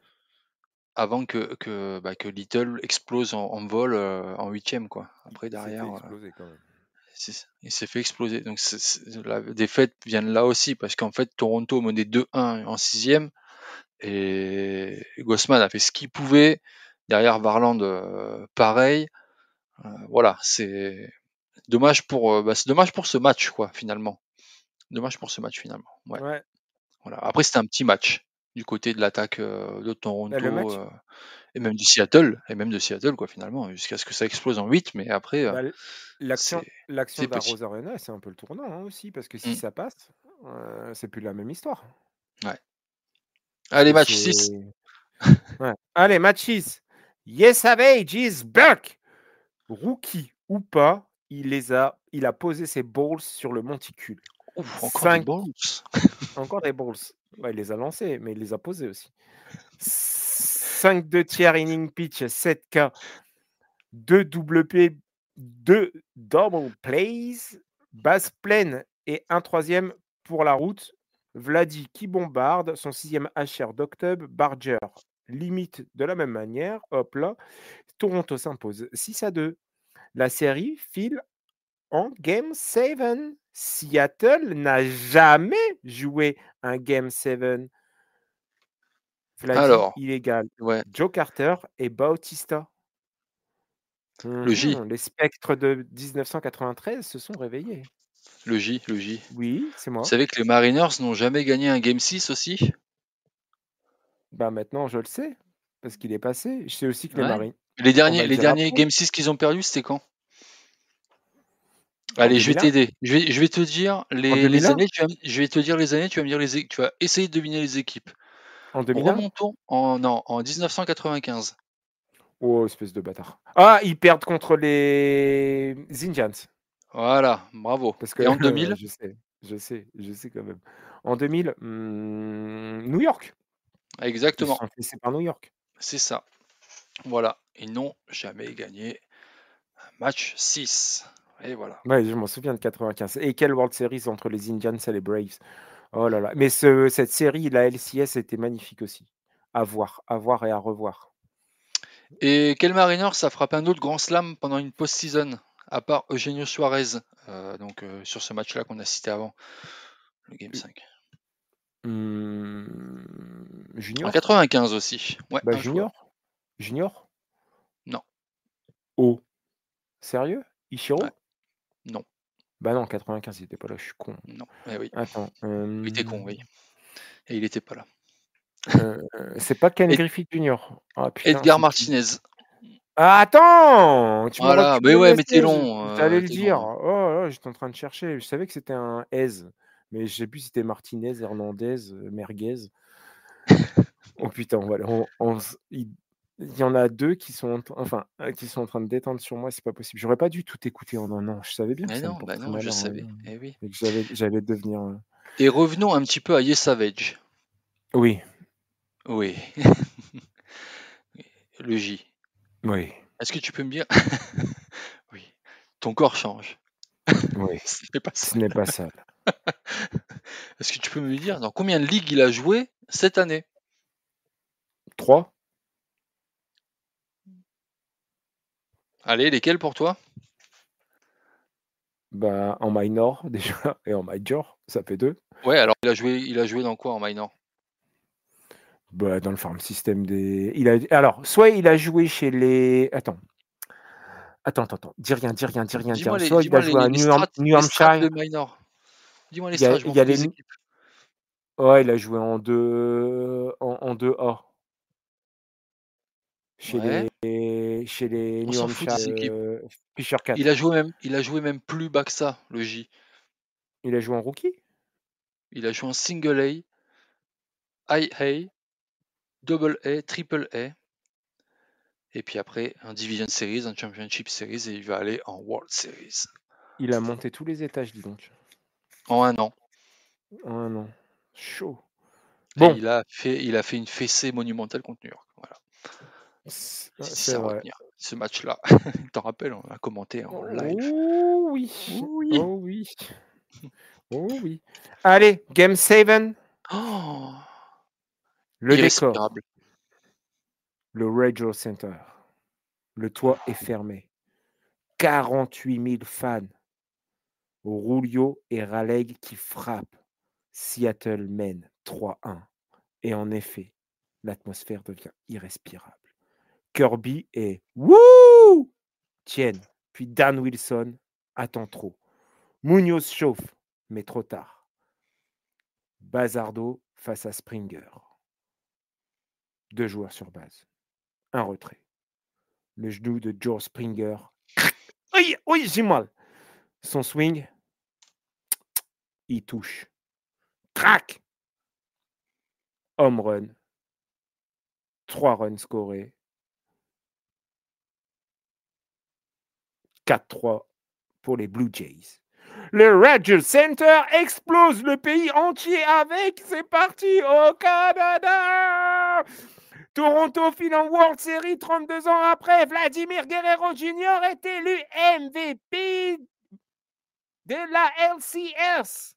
B: avant que Little explose en vol en 8e quoi. Après derrière,
A: Quand même.
B: il s'est fait exploser. Donc la défaite vient de là aussi parce qu'en fait Toronto menait 2-1 en 6e et Gossman a fait ce qu'il pouvait. Derrière Varland, pareil. Voilà, c'est dommage pour ce match quoi finalement. Dommage pour ce match finalement. Ouais.
A: Ouais.
B: Voilà. Après, c'était un petit match du côté de l'attaque de
A: Le
B: Toronto
A: match,
B: et même de Seattle, quoi, finalement, jusqu'à ce que ça explose en 8. Mais après,
A: bah, l'action
B: c'est petit.
A: d'Arroz Arena, c'est un peu le tournant hein, aussi, parce que si
B: Mm.
A: ça passe, c'est plus la même histoire.
B: Ouais.
A: Parce
B: Allez,
A: que
B: match
A: c'est.
B: 6.
A: Ouais. Allez, matchis. Yes, Savage is back. Rookie ou pas, il a posé ses balls sur le monticule.
B: Ouf, encore des
A: 5,
B: balls.
A: encore des balls. Ouais, il les a lancés, mais il les a posés aussi. 5 de tiers inning pitch, 7K, 2 WP, 2 double plays, base pleine et un troisième pour la route. Vladi qui bombarde, son 6e HR d'octobre, Barger limite de la même manière. Hop là, Toronto s'impose 6-2. La série file en Game 7. Seattle n'a jamais joué un Game 7. Vladi,
B: Alors,
A: illégal.
B: ouais,
A: Joe Carter et Bautista.
B: le J,
A: Les spectres de 1993 se sont réveillés.
B: le J, le J.
A: Oui, c'est
B: Vous
A: moi.
B: savez que les Mariners n'ont jamais gagné un Game 6 aussi?
A: Bah maintenant, je le sais, parce qu'il est passé. Je sais aussi que les
B: Ouais.
A: Marines.
B: Les
A: On va
B: derniers,
A: le
B: les
A: dire
B: derniers
A: après.
B: Game 6 qu'ils ont perdus, c'était quand?
A: En
B: Allez, je vais
A: 2001.
B: t'aider. Je vais te dire
A: En
B: les
A: 2001.
B: années, je vais te dire les années, tu vas me dire tu vas essayer de deviner les équipes.
A: En 2001.
B: Remontons en 1995.
A: Oh, espèce de bâtard. Ah, ils perdent contre les Indians.
B: Voilà, bravo.
A: Parce que
B: Et en 2000?
A: je sais quand même. En 2000, New York. Ils se
B: Exactement,
A: sont fessés par New York.
B: c'est ça. Voilà, ils n'ont jamais gagné un match 6. Et voilà.
A: Ouais, je m'en souviens de 95. Et quelle World Series entre les Indians et les Braves. Oh là là. Mais cette série, la LCS, était magnifique aussi. À voir et à revoir.
B: Et quel Mariners a frappé un autre grand slam pendant une post-season, à part Eugenio Suarez, sur ce match-là qu'on a cité avant, le Game 5. En
A: Junior?
B: 95 aussi. Ouais,
A: Bah
B: un joueur.
A: Junior?
B: Non,
A: Oh. Sérieux?
B: ouais,
A: Ichiro?
B: non,
A: Bah non, 95, il était pas là, je suis con.
B: non. Eh oui,
A: Attends.
B: il était con, oui. Et il était pas là.
A: C'est pas Ken
B: Ed-
A: Griffith Jr. Ah putain,
B: Edgar
A: c'est qui?
B: Martinez.
A: Ah, attends! Tu
B: Voilà,
A: me
B: mais
A: le
B: ouais, mais t'es
A: laissais,
B: long,
A: j'allais le
B: t'es
A: dire.
B: long.
A: Oh là, j'étais en train de chercher. Je savais que c'était un Hez, mais je sais plus si c'était Martinez, Hernandez, Merguez. Oh putain, voilà, il y en a 2 qui sont qui sont en train de détendre sur moi, c'est pas possible. J'aurais pas dû tout écouter en un an. Je savais bien que
B: Mais
A: ça me
B: non, bah
A: porterait
B: non, je
A: malheur,
B: savais. Eh oui.
A: et que j'allais devenir,
B: Et revenons un petit peu à Yes Savage.
A: oui,
B: Oui, le J.
A: oui,
B: Est-ce que tu peux me dire? Oui. Ton corps change.
A: oui,
B: Ce n'est pas ça.
A: ce n'est pas ça.
B: Est-ce que tu peux me dire dans combien de ligues il a joué cette année?
A: 3?
B: Allez, lesquelles pour toi?
A: Bah, en minor déjà et en major, ça fait 2.
B: Ouais, alors il a joué dans quoi en minor?
A: Bah, dans le farm system des alors, soit il a joué chez les attends, dis rien, dis rien, dis rien, dis rien. Soit il a
B: Dis-moi
A: joué à New
B: les strats de
A: Hampshire,
B: minor. Dis-moi les
A: il y a
B: strats, je
A: il
B: m'en
A: y a
B: fous
A: les
B: des équipes.
A: ouais, il a joué en 2 en 2A chez
B: Ouais,
A: les
B: on
A: New
B: s'en fout
A: Hampshire,
B: des équipes.
A: Fisher Cat.
B: Il a joué même plus bas que ça, le J.
A: Il a joué en rookie?
B: Il a joué en single A, high A, double A, triple A, et puis après un Division Series, un Championship Series, et il va aller en World Series
A: Il a monté tous les étages, dis donc,
B: en un an.
A: en 1 an. Chaud.
B: Et
A: Bon,
B: il a fait une fessée monumentale contre New York. Voilà. Si
A: c'est
B: c'est à
A: vrai.
B: retenir. Ce match-là, tu t'en rappelles, on l'a commenté en live.
A: Oh oui,
B: Oui.
A: oh oui, oh oui. Allez, game 7,
B: Oh,
A: le décor,
B: irrespirable.
A: le Radio Center. Le toit est fermé. 48 000 fans. Rulio et Raleigh qui frappent. Seattle mène 3-1. Et en effet, l'atmosphère devient irrespirable. Kirby et Wouh tiennent. Puis Dan Wilson attend trop. Munoz chauffe, mais trop tard. Bazardo face à Springer. 2 joueurs sur base. Un retrait. Le genou de George Springer. Oui, oui, j'ai mal. Son swing, il touche. Crac! Home run. 3 runs scorés. 4-3 pour les Blue Jays. Le Rogers Center explose le pays entier avec. C'est parti au Canada! Toronto file en World Series 32 ans après. Vladimir Guerrero Jr. est élu MVP de la LCS.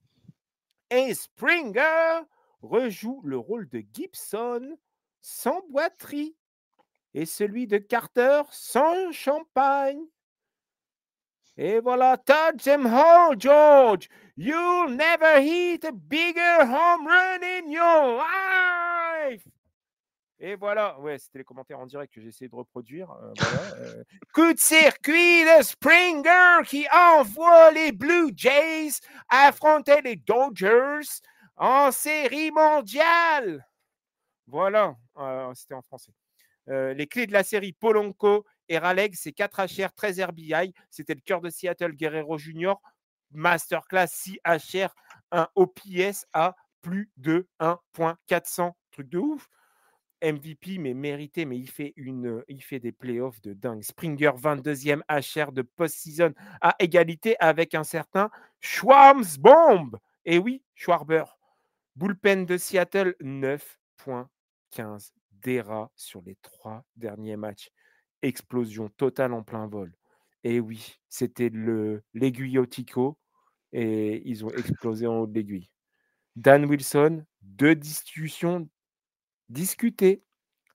A: Et Springer rejoue le rôle de Gibson sans boiterie et celui de Carter sans champagne. Et voilà, touch them all, George. You'll never hit a bigger home run in your life. Et voilà, ouais, c'était les commentaires en direct que j'ai essayé de reproduire. Voilà. Coup de circuit de Springer qui envoie les Blue Jays affronter les Dodgers en série mondiale. Voilà, c'était en français. Les clés de la série Polanco et Raleigh, c'est 4 HR, 13 RBI. C'était le cœur de Seattle, Guerrero Jr. Masterclass 6 HR, un OPS à plus de 1.400. Truc de ouf. MVP, mais mérité, mais il fait des playoffs de dingue. Springer, 22e HR de post-season à égalité avec un certain Schwartzbomb. Et oui, Schwarber. Bullpen de Seattle, 9.15 d'ERA sur les 3 derniers matchs. Explosion totale en plein vol. Et oui, c'était l'aiguille au Tico et ils ont explosé en haut de l'aiguille. Dan Wilson, 2 discussions discutées.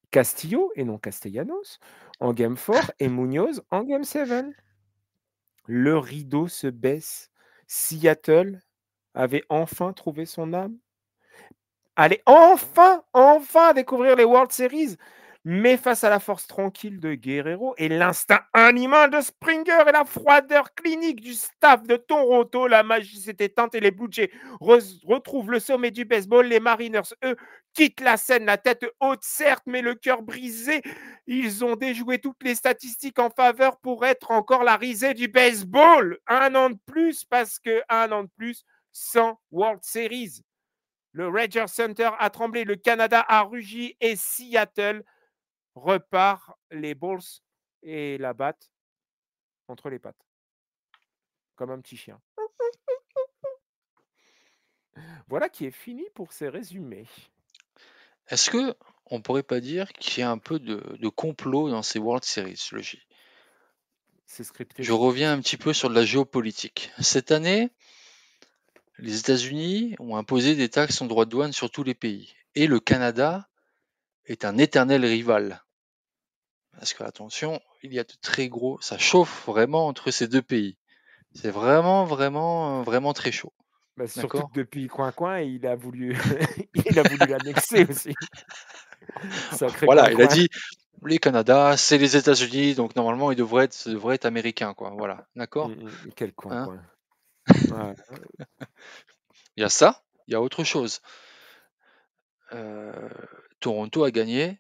A: Castillo et non Castellanos en Game 4 et Munoz en Game 7. Le rideau se baisse. Seattle avait enfin trouvé son âme. Allez enfin découvrir les World Series. Mais face à la force tranquille de Guerrero et l'instinct animal de Springer et la froideur clinique du staff de Toronto, la magie s'est éteinte et les Blue Jays retrouvent le sommet du baseball. Les Mariners, eux, quittent la scène, la tête haute, certes, mais le cœur brisé. Ils ont déjoué toutes les statistiques en faveur pour être encore la risée du baseball. 1 an de plus, parce que 1 an de plus sans World Series. Le Rogers Center a tremblé, le Canada a rugi et Seattle repart les balls et la batte entre les pattes. Comme un petit chien. Voilà qui est fini pour ces résumés.
B: Est-ce que on pourrait pas dire qu'il y a un peu de complot dans ces World Series, le J?
A: C'est scripté.
B: Je reviens un petit peu sur de la géopolitique. Cette année, les États-Unis ont imposé des taxes en droits de douane sur tous les pays. Et le Canada est un éternel rival. Parce que, attention, il y a de très gros... Ça chauffe vraiment entre ces deux pays. C'est vraiment très chaud.
A: Bah, surtout
B: D'accord?
A: que depuis Coin, il a voulu il a voulu l'annexer aussi. Sacré
B: Voilà, il a
A: Coin.
B: dit, les Canada, c'est les États-Unis, donc normalement, il devrait être américain, quoi. Voilà, d'accord?
A: Quel
B: Hein?
A: Coin. Ouais.
B: Il y a ça, il y a autre chose. Toronto a gagné.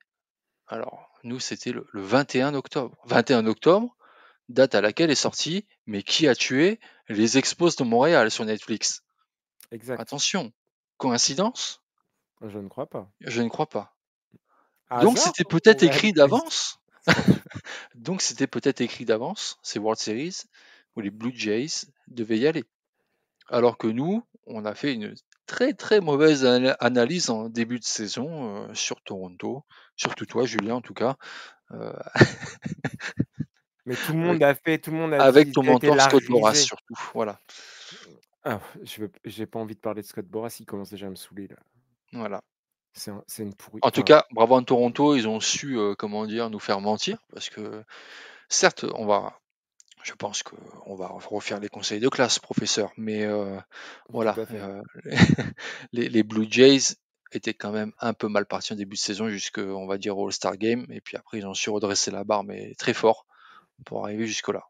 B: Alors, nous, c'était le 21 octobre. 21 octobre, date à laquelle est sorti Mais qui a tué les Expos de Montréal sur Netflix?
A: Exact.
B: Attention, coïncidence?
A: Je ne crois pas.
B: Je ne crois pas. Donc
A: Hasard
B: c'était
A: ou
B: peut-être écrit
A: réalité
B: d'avance.
A: sportive.
B: Donc c'était peut-être écrit d'avance, ces World Series, où les Blue Jays devaient y aller. Alors que nous, on a fait une très mauvaise analyse en début de saison sur Toronto, surtout toi, Julien, en tout cas.
A: Mais tout le monde a
B: Avec
A: dit
B: ton
A: c'était
B: mentor
A: la
B: Scott Boras,
A: risée.
B: surtout. Voilà.
A: Ah, j'ai pas envie de parler de Scott Boras, il commence déjà à me saouler là.
B: Voilà.
A: C'est une pourrie.
B: En tout cas, bravo à Toronto, ils ont su, comment dire, nous faire mentir, parce que certes, je pense qu'on va refaire les conseils de classe, professeur, mais voilà,
A: Tout à fait.
B: les Blue Jays étaient quand même un peu mal partis en début de saison, on va dire, au All-Star Game, et puis après, ils ont su redresser la barre, mais très fort, pour arriver jusque-là.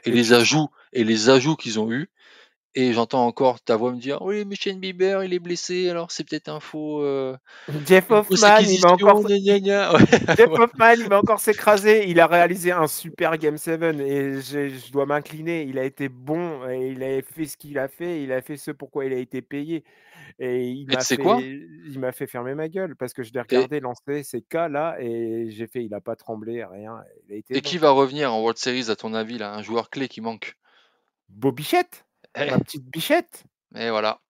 B: Et
A: Et
B: les ajouts qu'ils ont eus Et j'entends encore ta voix me dire: «Oui, mais Shane Bieber, il est blessé, alors c'est peut-être un faux,
A: Jeff
B: une fausse
A: Hoffman, il va encore
B: acquisition, gna gna gna».
A: Jeff
B: Ouais,
A: Hoffman, il va encore s'écraser. Il a réalisé un super Game 7 et je dois m'incliner. Il a été bon et il a fait ce qu'il a fait. Il a fait ce pourquoi il a été payé. Et
B: et tu sais quoi?
A: il m'a fait fermer ma gueule parce que je l'ai
B: Et
A: regardé lancer ces cas-là et j'ai fait, il a pas tremblé, rien. Il a été
B: et
A: bon.
B: qui va revenir en World Series à ton avis là, un joueur clé qui manque?
A: Bobichette, ma
B: Eh,
A: petite bichette.
B: et voilà.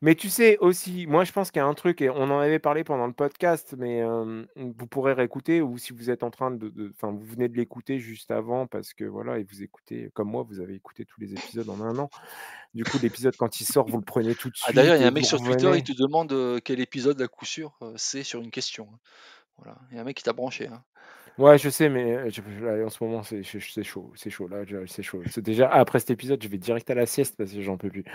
A: Mais tu sais aussi, moi je pense qu'il y a un truc et on en avait parlé pendant le podcast, mais vous pourrez réécouter ou si vous êtes en train enfin vous venez de l'écouter juste avant parce que voilà et vous écoutez comme moi, vous avez écouté tous les épisodes en un an. Du coup, l'épisode quand il sort, vous le prenez tout de
B: Ah d'ailleurs, il
A: suite
B: y a
A: et
B: un mec
A: vous
B: sur Twitter, il
A: revenez.
B: te demande, quel épisode à coup sûr, c'est sur une question, hein. Voilà, il y a un mec qui t'a branché, hein.
A: Ouais, je sais, mais là, en ce moment, c'est chaud, là, c'est chaud. C'est déjà après cet épisode, je vais direct à la sieste parce que j'en peux plus.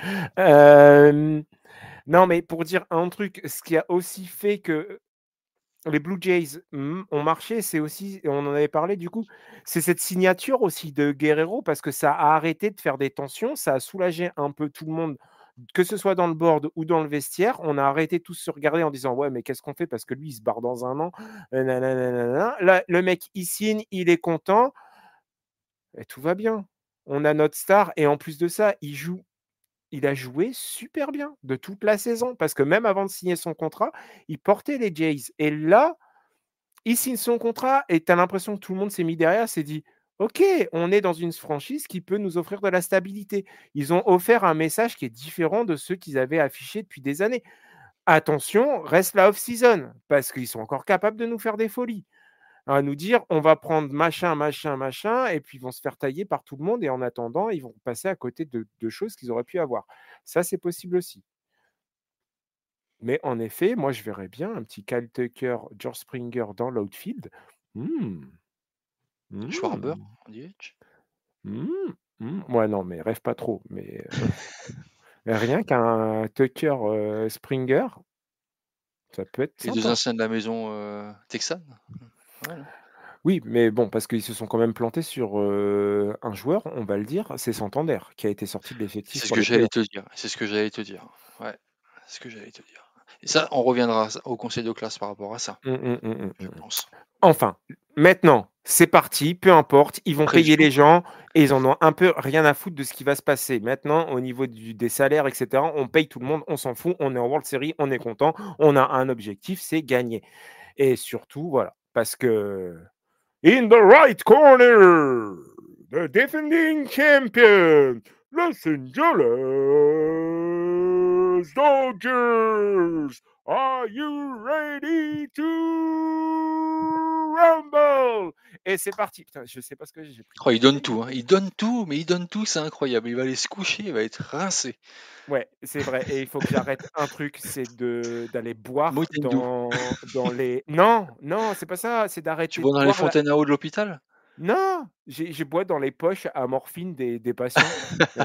A: Non, mais pour dire un truc, ce qui a aussi fait que les Blue Jays, ont marché, c'est aussi et on en avait parlé du coup, c'est cette signature aussi de Guerrero parce que ça a arrêté de faire des tensions, ça a soulagé un peu tout le monde, que ce soit dans le board ou dans le vestiaire. On a arrêté tous se regarder en disant: «Ouais, mais qu'est-ce qu'on fait? Parce que lui, il se barre dans un an, Là, le mec, il signe, il est content et tout va bien. On a notre star et en plus de ça, il a joué super bien de toute la saison parce que même avant de signer son contrat, il portait les Jays et là il signe son contrat et tu as l'impression que tout le monde s'est mis derrière, s'est dit: «OK, on est dans une franchise qui peut nous offrir de la stabilité». Ils ont offert un message qui est différent de ceux qu'ils avaient affichés depuis des années. Attention, reste la off season parce qu'ils sont encore capables de nous faire des folies. À nous dire: «On va prendre machin, machin, machin» et puis ils vont se faire tailler par tout le monde et en attendant, ils vont passer à côté de choses qu'ils auraient pu avoir. Ça, c'est possible aussi. Mais en effet, moi, je verrais bien un petit Kyle Tucker, George Springer dans l'outfield. Mmh.
B: Schwarber
A: Mmh.
B: en DH.
A: Mmh. Ouais, non, mais rêve pas trop. Mais, rien qu'un Tucker, Springer, ça peut être
B: Les 2
A: sympa.
B: anciens de la maison, texane. Voilà.
A: Oui, mais bon, parce qu'ils se sont quand même plantés sur, un joueur, on va le dire, c'est Santander, qui a été sorti de l'effectif
B: C'est ce
A: pour
B: que
A: les
B: j'allais
A: playoffs.
B: te dire, c'est ce que j'allais te dire. Ouais, c'est ce que j'allais te dire. Et ça, on reviendra au conseil de classe par rapport à ça, je
A: Mmh.
B: pense.
A: Enfin, maintenant, c'est parti, peu importe, ils vont payer
B: Preview?
A: les gens et ils en ont un peu rien à foutre de ce qui va se passer. Maintenant, au niveau des salaires, et cetera, on paye tout le monde, on s'en fout, on est en World Series, on est content, on a un objectif, c'est gagner. Et surtout, voilà, parce que in the right corner, the defending champion, Los Angeles Dodgers. Are you ready to rumble? Et c'est parti. Putain, je sais pas ce que j'ai pris
B: Oh,
A: du
B: il donne
A: café.
B: tout, hein. Il donne tout, mais il donne tout, c'est incroyable. Il va aller se coucher, il va être rincé.
A: Ouais, c'est vrai. Et il faut que j'arrête un truc, c'est d'aller boire
B: Mountain Dew.
A: dans les. Non, non, c'est pas ça. C'est
B: Tu
A: d'arrêter
B: vas
A: de
B: dans les
A: boire
B: fontaines à eau de l'hôpital?
A: Non! Je bois dans les poches à morphine des patients.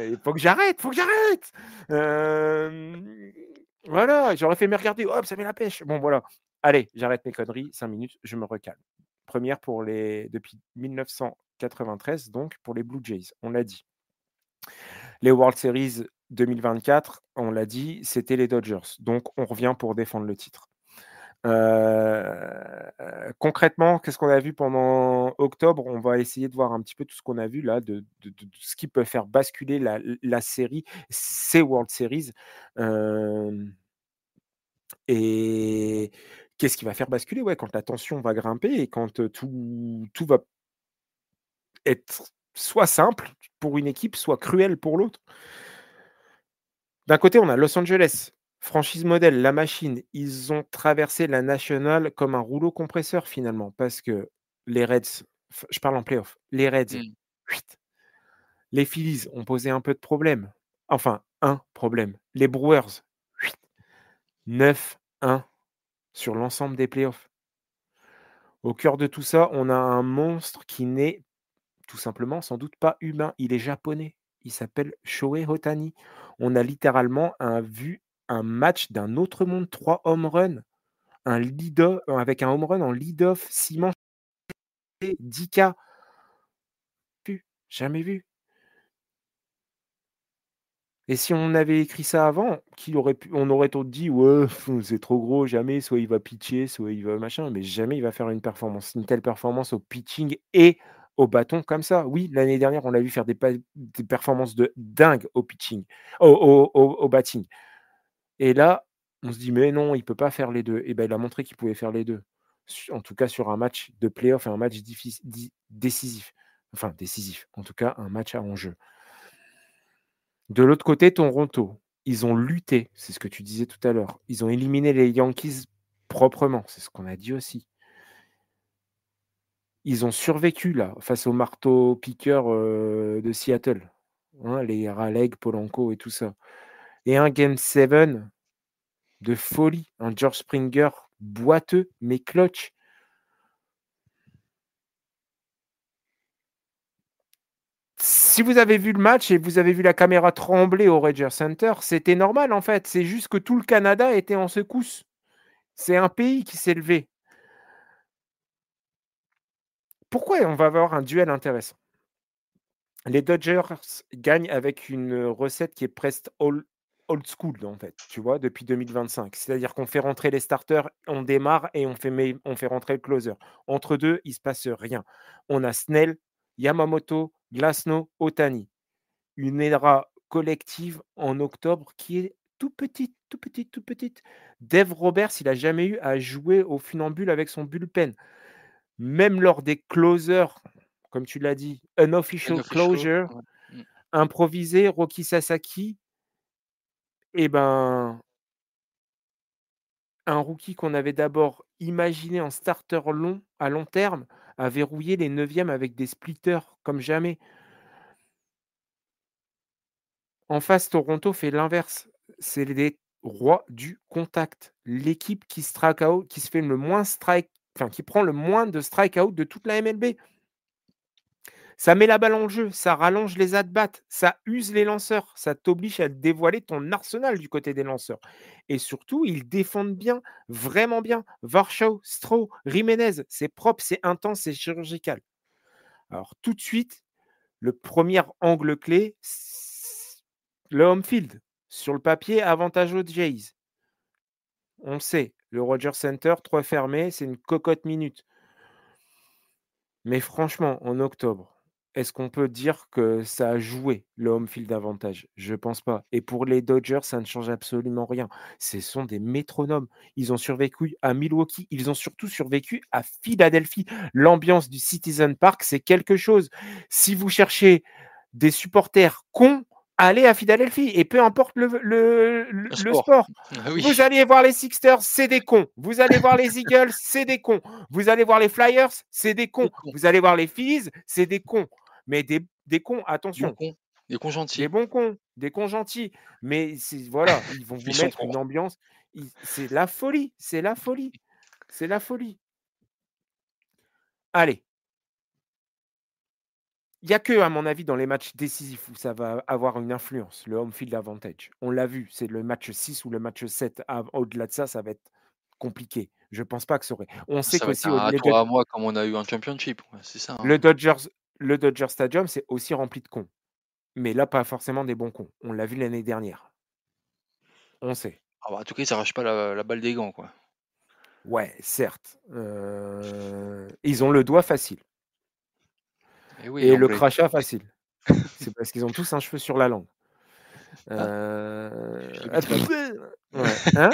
A: Il faut que j'arrête, faut que j'arrête! Hem, voilà, j'aurais fait me regarder, hop, ça met la pêche. Bon voilà, allez, j'arrête mes conneries, 5 minutes, je me recalme. Première pour les depuis 1993 donc pour les Blue Jays, on l'a dit. Les World Series 2024, on l'a dit, c'était les Dodgers, donc on revient pour défendre le titre. Concrètement, qu'est-ce qu'on a vu pendant octobre? On va essayer de voir un petit peu tout ce qu'on a vu là, de ce qui peut faire basculer la série, ces World Series. Hem Et qu'est-ce qui va faire basculer? Ouais, quand la tension va grimper et quand, tout va être soit simple pour une équipe, soit cruel pour l'autre. D'un côté, on a Los Angeles, franchise modèle, la machine. Ils ont traversé la nationale comme un rouleau compresseur finalement, parce que les Reds, je parle en playoff, les Reds,
B: Mmh.
A: chuit, les Phillies ont posé un peu de problème. Enfin, un problème. Les Brewers, chuit, 9-1 sur l'ensemble des playoffs. Au cœur de tout ça, on a un monstre qui n'est tout simplement sans doute pas humain. Il est japonais. Il s'appelle Shohei Ohtani. On a littéralement vu un match d'un autre monde, 3 home runs, un lead-off avec un home run en lead-off, 6 manches, 10 K. Jamais vu. Et si on avait écrit ça avant, on aurait tout dit: «Ouais, c'est trop gros, jamais, soit il va pitcher, soit il va machin», mais jamais il va faire une telle performance au pitching et au bâton comme ça. Oui, l'année dernière, on l'a vu faire des performances de dingue au pitching, au batting et là, on se dit: «Mais non, il peut pas faire les 2. Et ben, il a montré qu'il pouvait faire les 2. En tout cas sur un match de play-off et un match décisif. Enfin décisif, en tout cas un match à enjeu. De l'autre côté, Toronto, ils ont lutté, c'est ce que tu disais tout à l'heure. Ils ont éliminé les Yankees proprement, c'est ce qu'on a dit aussi. Ils ont survécu là, face aux marteaux-piqueurs, de Seattle, hein, les Raleigh, Polanco et tout ça. Et un game 7 de folie, un George Springer boiteux mais clutch. Si vous avez vu le match et vous avez vu la caméra trembler au Rogers Center, c'était normal en fait, c'est juste que tout le Canada était en secousse. C'est un pays qui s'est levé. Pourquoi on va avoir un duel intéressant? Les Dodgers gagnent avec une recette qui est presque old school, en fait, tu vois? Depuis 2025. C'est-à-dire qu'on fait rentrer les starters, on démarre et on fait rentrer le closer. Entre 2, il se passe rien. On a Snell, Yamamoto, Glasnow, Ohtani. Une era collective en octobre qui est tout petite, tout petite, tout petite. Dave Roberts, il a jamais eu à jouer au funambule avec son bullpen. Même lors des closers, comme tu l'as dit, unofficial
B: Unofficial,
A: closure,
B: ouais. Mmh.
A: improvisé, Roki Sasaki, et ben, un rookie qu'on avait d'abord imaginé en starter long, à long terme, a verrouillé les neuvièmes avec des splitters comme jamais. En face, Toronto fait l'inverse. C'est les rois du contact. L'équipe qui strike out, qui se fait le moins strike, enfin qui prend le moins de strike out de toute la MLB. Ça met la balle en jeu, ça rallonge les at-bats, ça use les lanceurs, ça t'oblige à dévoiler ton arsenal du côté des lanceurs. Et surtout, ils défendent bien, vraiment bien. Varsho, Stroh, Jiménez, c'est propre, c'est intense, c'est chirurgical. Alors tout de suite, le premier angle clé, le home field. Sur le papier, avantage aux Jays. On sait, le Rogers Center, 3 fermé, c'est une cocotte minute. Mais franchement, en octobre, est-ce qu'on peut dire que ça a joué le home field avantage? Je pense pas. Et pour les Dodgers, ça ne change absolument rien. Ce sont des métronomes. Ils ont survécu à Milwaukee, ils ont surtout survécu à Philadelphie. L'ambiance du Citizen Park, c'est quelque chose. Si vous cherchez des supporters cons, allez à Philadelphie et peu importe
B: Le
A: le
B: sport.
A: sport.
B: Ah oui.
A: Vous allez voir les Sixers, c'est des cons. Vous allez voir les Eagles, c'est des cons. Vous allez voir les Flyers, c'est des
B: Des
A: cons.
B: cons,
A: Vous allez voir les Phillies, c'est des cons. Mais des cons,
B: bons
A: attention,
B: cons, des cons
A: des
B: gentils.
A: bons cons, des cons gentils. Mais voilà, ils vont vous
B: Ils sont
A: mettre
B: cons.
A: une ambiance. C'est la folie, c'est la folie, c'est la folie. Allez, il n'y a que, à mon avis, dans les matchs décisifs où ça va avoir une influence, le home field advantage. On l'a vu, c'est le match 6 ou le match 7. Au-delà de ça, ça va être compliqué. Je ne pense pas que ça aurait. On sait
B: Ça va être
A: qu'aussi,
B: un à toi, à moi comme on a eu en championship, ouais, c'est ça, hein.
A: le Dodgers, le Dodger Stadium, c'est aussi rempli de cons. Mais là, pas forcément des bons cons. On l'a vu l'année dernière. On sait.
B: Ah bah, en tout cas, ils s'arrachent pas la balle des gants, quoi.
A: Ouais, certes. Ils ont le doigt facile
B: Et oui,
A: et le
B: l'anglais.
A: crachat facile. C'est parce qu'ils ont tous un cheveu sur la langue.
B: Ah, je
A: Heu,
B: l'habite là-bas.
A: ouais, hein?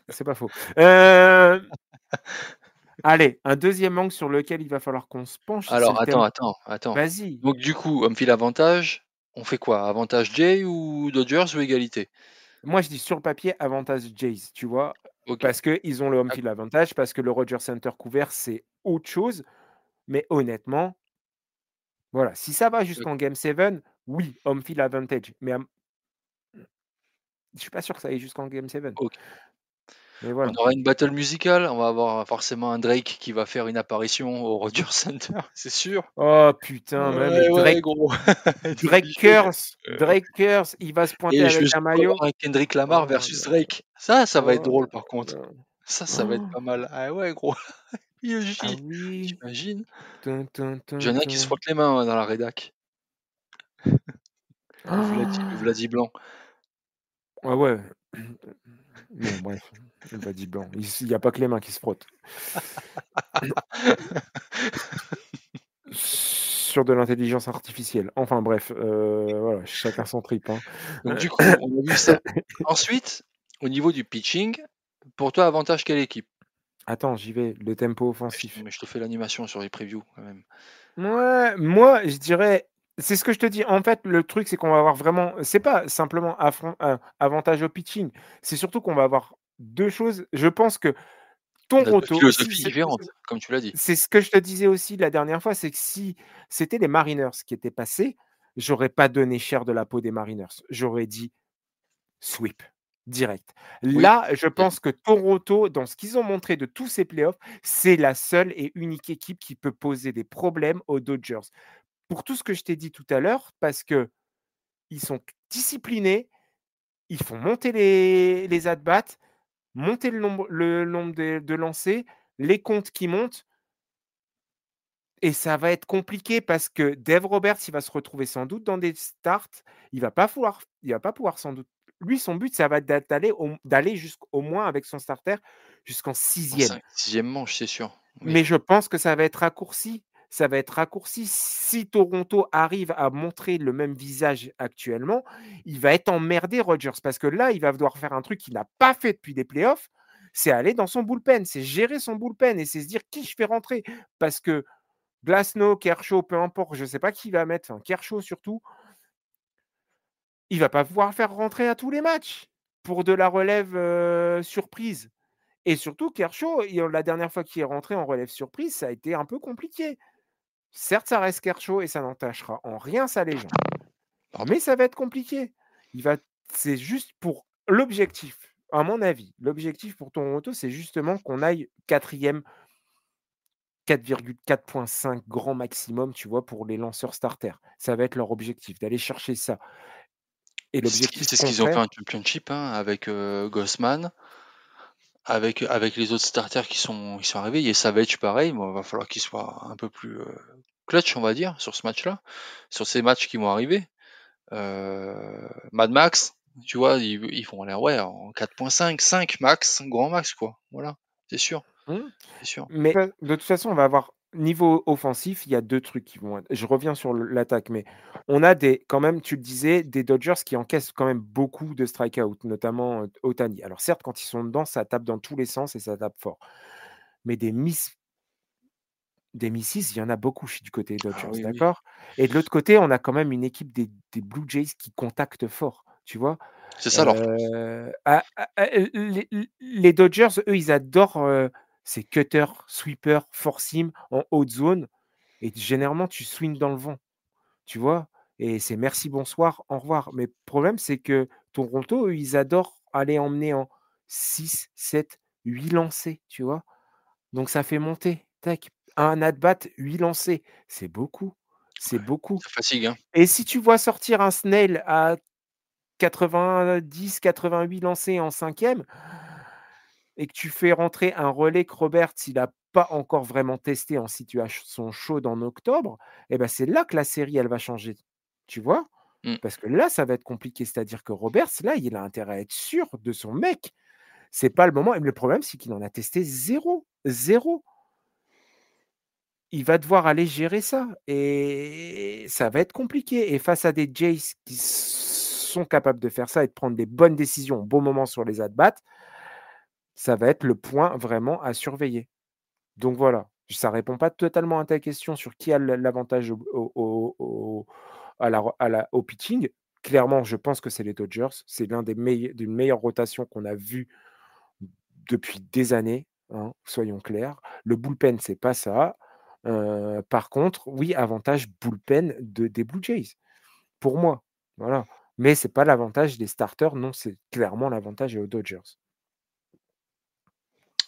A: C'est pas faux. Heu, allez, un deuxième angle sur lequel il va falloir qu'on se penche, c'est
B: Alors
A: le
B: attends,
A: thème.
B: attends, attends.
A: Vas-y.
B: Donc du coup, home field avantage, on fait quoi? Avantage Jay ou Dodgers ou égalité?
A: Moi, je dis sur le papier avantage Jays, tu vois?
B: OK,
A: Parce qu'ils ont le home
B: d'acc
A: field avantage, parce que le Rogers Center couvert, c'est autre chose. Mais honnêtement, voilà, si ça va
B: d'acc
A: jusqu'en game 7, oui, home field advantage. Mais je suis pas sûr que ça aille jusqu'en game 7.
B: OK.
A: Mais
B: On
A: voilà.
B: aura une battle musicale, on va avoir forcément un Drake qui va faire une apparition au Rogers Center, c'est sûr.
A: Oh putain, mais
B: Ouais, ouais, gros, tu obligé.
A: Drake Curse, il va se pointer
B: Et je veux
A: avec un
B: surtout
A: maillot.
B: avoir un Kendrick Lamar
A: Oh
B: versus
A: là,
B: Drake. Ça va être
A: oh
B: drôle
A: là
B: par contre.
A: là.
B: Ça va être
A: Oh,
B: pas mal. Ah ouais, gros.
A: ah
B: Yoshi,
A: oui.
B: tu
A: Tin, tin,
B: Il y
A: tin,
B: en a qui se
A: tin.
B: frottent les mains, dans la rédac. Vladi Blanc.
A: Ah ouais. Bon, bref, va dit blanc. Il y a pas que les mains qui se frottent. Sur de l'intelligence artificielle. Enfin bref, voilà, chacun son trip, hein.
B: Donc du coup, on a vu ça. Ensuite, au niveau du pitching, pour toi, avantage quelle équipe?
A: Attends, j'y vais, le tempo
B: Mais
A: offensif.
B: je te fais l'animation sur les previews quand même.
A: Ouais, moi, je dirais c'est ce que je te dis. En fait, le truc, c'est qu'on va avoir vraiment c'est pas simplement avantage au pitching, c'est surtout qu'on va avoir 2 choses. Je pense que
B: On a 2
A: Toronto, si
B: philosophies différentes, comme tu l'as dit.
A: c'est ce que je te disais aussi la dernière fois, c'est que si c'était les Mariners qui étaient passés, j'aurais pas donné cher de la peau des Mariners. J'aurais dit sweep, direct.
B: Oui,
A: Là, je
B: tu
A: pense que Toronto, dans ce qu'ils ont montré de tous ces playoffs, c'est la seule et unique équipe qui peut poser des problèmes aux Dodgers. Pour tout ce que je t'ai dit tout à l'heure, parce qu'ils sont disciplinés, ils font monter les at-bats, monter le nombre de lancers, les comptes qui montent et ça va être compliqué parce que Dave Roberts, il va se retrouver sans doute dans des starts, il va pas pouvoir sans doute lui, son but, ça va être d'aller jusqu'au moins avec son starter jusqu'en
B: en
A: 6e.
B: 6e manche, c'est sûr. Oui.
A: Mais je pense que ça va être raccourci. Ça va être raccourci. Si Toronto arrive à montrer le même visage actuellement, il va être emmerdé, Rodgers, parce que là, il va devoir faire un truc qu'il n'a pas fait depuis les playoffs, c'est aller dans son bullpen, c'est gérer son bullpen et c'est se dire qui je fais rentrer. Parce que Glasnow, Kershaw, peu importe, je ne sais pas qui va mettre, enfin Kershaw surtout, il va pas pouvoir faire rentrer à tous les matchs pour de la relève surprise. Et surtout, Kershaw, la dernière fois qu'il est rentré en relève surprise, ça a été un peu compliqué. Certes, ça reste Kershaw et ça n'entachera en rien sa légende.
B: Pardon.
A: Mais ça va être compliqué. Il va c'est juste pour l'objectif, à mon avis, l'objectif pour Toronto, c'est justement qu'on aille 4e, 4,4.5 grand maximum, tu vois, pour les lanceurs starters. Ça va être leur objectif, d'aller chercher ça. Et l'objectif
B: C'est ce qu'ils ont fait
A: contraire
B: en championship, hein, avec, Gausman, avec les autres starters qui sont arrivés. Et Savage pareil, bon, va falloir qu'il soit un peu plus, clutch, on va dire, sur ce match-là, sur ces matchs qui vont arriver. Mad Max, tu vois, ils vont aller, ouais, en 4.5, 5 max, grand max, quoi. Voilà, c'est sûr,
A: mmh,
B: c'est sûr.
A: mais de toute façon, on va avoir niveau offensif, il y a 2 trucs qui vont être je reviens sur l'attaque, mais on a quand même, tu le disais, des Dodgers qui encaissent quand même beaucoup de strikeouts, notamment, Ohtani. Alors certes, quand ils sont dedans, ça tape dans tous les sens et ça tape fort. Mais des misses, il y en a beaucoup du côté des
B: Ah
A: Dodgers,
B: oui, oui,
A: d'accord? Et de l'autre côté, on a quand même une équipe des Blue Jays qui contactent fort, tu vois?
B: c'est ça leur force.
A: Les Dodgers, eux, ils adorent, ces cutters, sweepers, four seam en haute zone et généralement, tu swings dans le vent, tu vois? Et c'est merci, bonsoir, au revoir. Mais le problème, c'est que Toronto, eux, ils adorent aller emmener en 6, 7, 8 lancers, tu vois? Donc ça fait monter, tac, un at bat, 8 lancers, c'est beaucoup, c'est beaucoup.
B: Ça fatigue, hein.
A: Et si tu vois sortir un Snell à 90-88 lancés en 5e et que tu fais rentrer un relais que Roberts, il a pas encore vraiment testé en situation chaude en octobre, et ben, c'est là que la série, elle va changer, tu vois?
B: Mmh.
A: Parce que là, ça va être compliqué. C'est-à-dire que Roberts, là, il a intérêt à être sûr de son mec. C'est pas le moment et le problème, c'est qu'il en a testé zéro, zéro. Il va devoir aller gérer ça et ça va être compliqué et face à des Jays qui sont capables de faire ça et de prendre des bonnes décisions au bon moment sur les at-bats, ça va être le point vraiment à surveiller. Donc voilà, ça répond pas totalement à ta question sur qui a l'avantage au pitching. Clairement, je pense que c'est les Dodgers. C'est l'un des d'une meilleure rotation qu'on a vu depuis des années, hein, soyons clairs. Le bullpen, c'est pas ça. Par contre, oui, avantage bullpen des Blue Jays, pour moi, voilà. Mais c'est pas l'avantage des starters, non, c'est clairement l'avantage est aux Dodgers.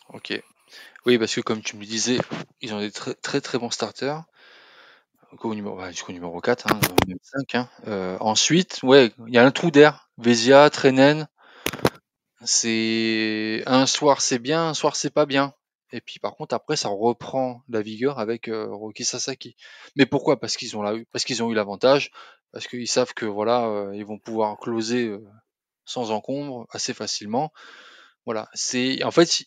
B: OK. Oui, parce que comme tu me disais, ils ont des très, très, très bons starters. Jusqu'au numéro 4, hein, même 5, hein. Ensuite, ouais, il y a un trou d'air. Vesia, Treinen, c'est un soir c'est bien, un soir c'est pas bien. Et puis par contre après ça reprend la vigueur avec Roki Sasaki. Mais pourquoi? Parce qu'ils ont eu l'avantage. parce qu'ils savent que voilà, ils vont pouvoir closer sans encombre assez facilement. Voilà, c'est en fait,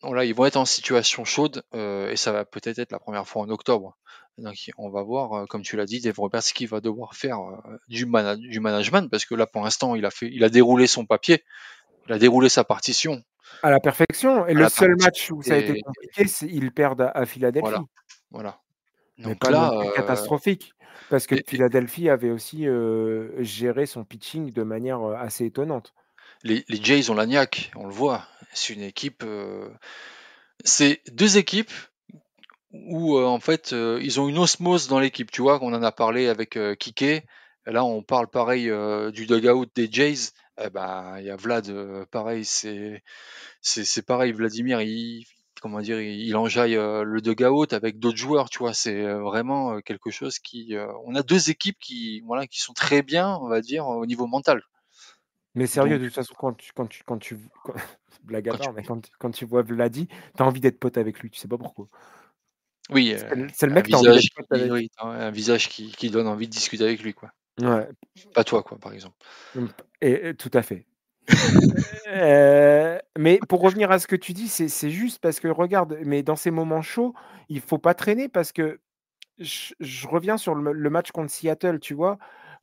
B: voilà, ils vont être en situation chaude et ça va peut-être être la première fois en octobre. Donc on va voir, comme tu l'as dit, Dave Roberts qui va devoir faire du management parce que là pour l'instant il a déroulé son papier, il a déroulé sa partition
A: À la perfection et
B: à
A: le
B: la
A: seul
B: perfection
A: match où ça a été
B: et
A: compliqué, c'est ils perdent à
B: voilà,
A: Philadelphie,
B: voilà.
A: mais
B: Donc
A: pas non
B: là,
A: plus catastrophique. Parce que
B: les,
A: Philadelphie avait aussi, géré son pitching de manière, assez étonnante.
B: les Jays ont la niaque, on le voit. C'est une équipe, c'est 2 équipes où, en fait, ils ont une osmose dans l'équipe, tu vois? On en a parlé avec, Kiké. Là, on parle pareil, du dugout des Jays. Eh ben, il y a Vlad, pareil, c'est pareil. Vladimir, il comment dire? Il enjaille, le dugout avec d'autres joueurs, tu vois? C'est, vraiment, quelque chose qui, on a 2 équipes qui, voilà, qui sont très bien, on va dire, au niveau mental.
A: Mais sérieux,
B: Donc
A: de toute façon, quand blague à
B: quand tu
A: part, mais quand tu vois Vladi, tu as envie d'être pote avec lui, tu sais pas pourquoi.
B: oui,
A: C'est le
B: un
A: mec, tu as envie
B: visage
A: d'être pote
B: qui
A: avec.
B: oui, un visage qui donne envie de discuter avec lui, quoi. Voilà.
A: Ouais,
B: Pas toi, quoi, par exemple.
A: et tout à fait. Mais pour revenir à ce que tu dis, c'est juste parce que regarde, mais dans ces moments chauds, il faut pas traîner parce que je reviens sur le match contre Seattle, tu vois?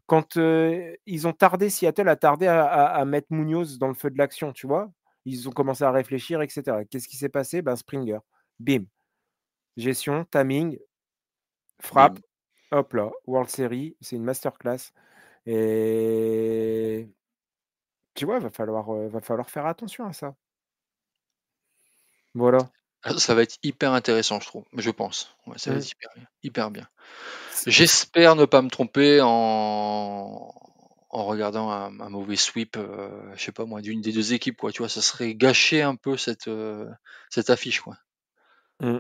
A: Quand, ils ont tardé Seattle a tardé à mettre Munoz dans le feu de l'action, tu vois? Ils ont commencé à réfléchir et cetera. Qu'est-ce qui s'est passé? Ben, Springer, bim, gestion, timing, frappe,
B: Bim.
A: hop là, World Series, c'est une masterclass et tu vois, va falloir faire attention à ça. Voilà.
B: Ah, ça va être hyper intéressant, je trouve, je pense. Ouais, ça va
A: Mmh.
B: être hyper bien, hyper bien.
A: C
B: J'espère ne pas me tromper en regardant un mauvais sweep, je sais pas moi, d'une des 2 équipes, quoi, tu vois? Ça serait gâcher un peu cette affiche, quoi,
A: mmh,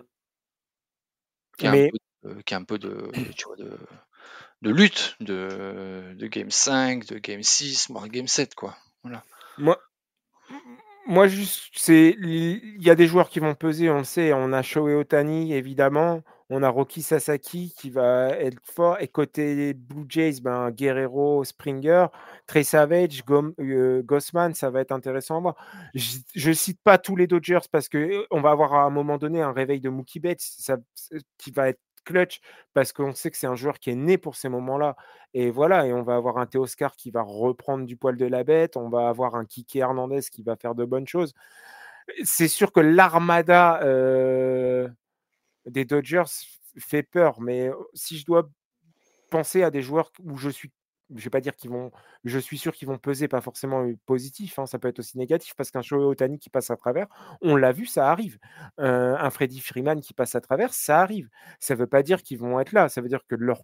B: qui a un
A: mais
B: peu qui a un peu de tu vois, de lutte, de game 5, de game 6, voire game 7, quoi. Voilà.
A: moi moi juste, il y a des joueurs qui vont peser, on le sait, on a Shohei Ohtani évidemment, on a Roki Sasaki qui va être fort et côté Blue Jays, ben, Guerrero, Springer, Trey Savage, Gausman, ça va être intéressant à voir. Je cite pas tous les Dodgers parce que, on va avoir à un moment donné un réveil de Mookie Betts, qui va être clutch parce qu'on sait que c'est un joueur qui est né pour ces moments-là et voilà et on va avoir un Teoscar qui va reprendre du poil de la bête, on va avoir un Kike Hernandez qui va faire de bonnes choses. C'est sûr que l'armada, des Dodgers fait peur, mais si je dois penser à des joueurs où je vais pas dire qu'ils vont je suis sûr qu'ils vont peser, pas forcément, positif, hein, ça peut être aussi négatif parce qu'un Shohei Ohtani qui passe à travers, on l'a vu, ça arrive. Un Freddie Freeman qui passe à travers, ça arrive. Ça veut pas dire qu'ils vont être là, ça veut dire que leur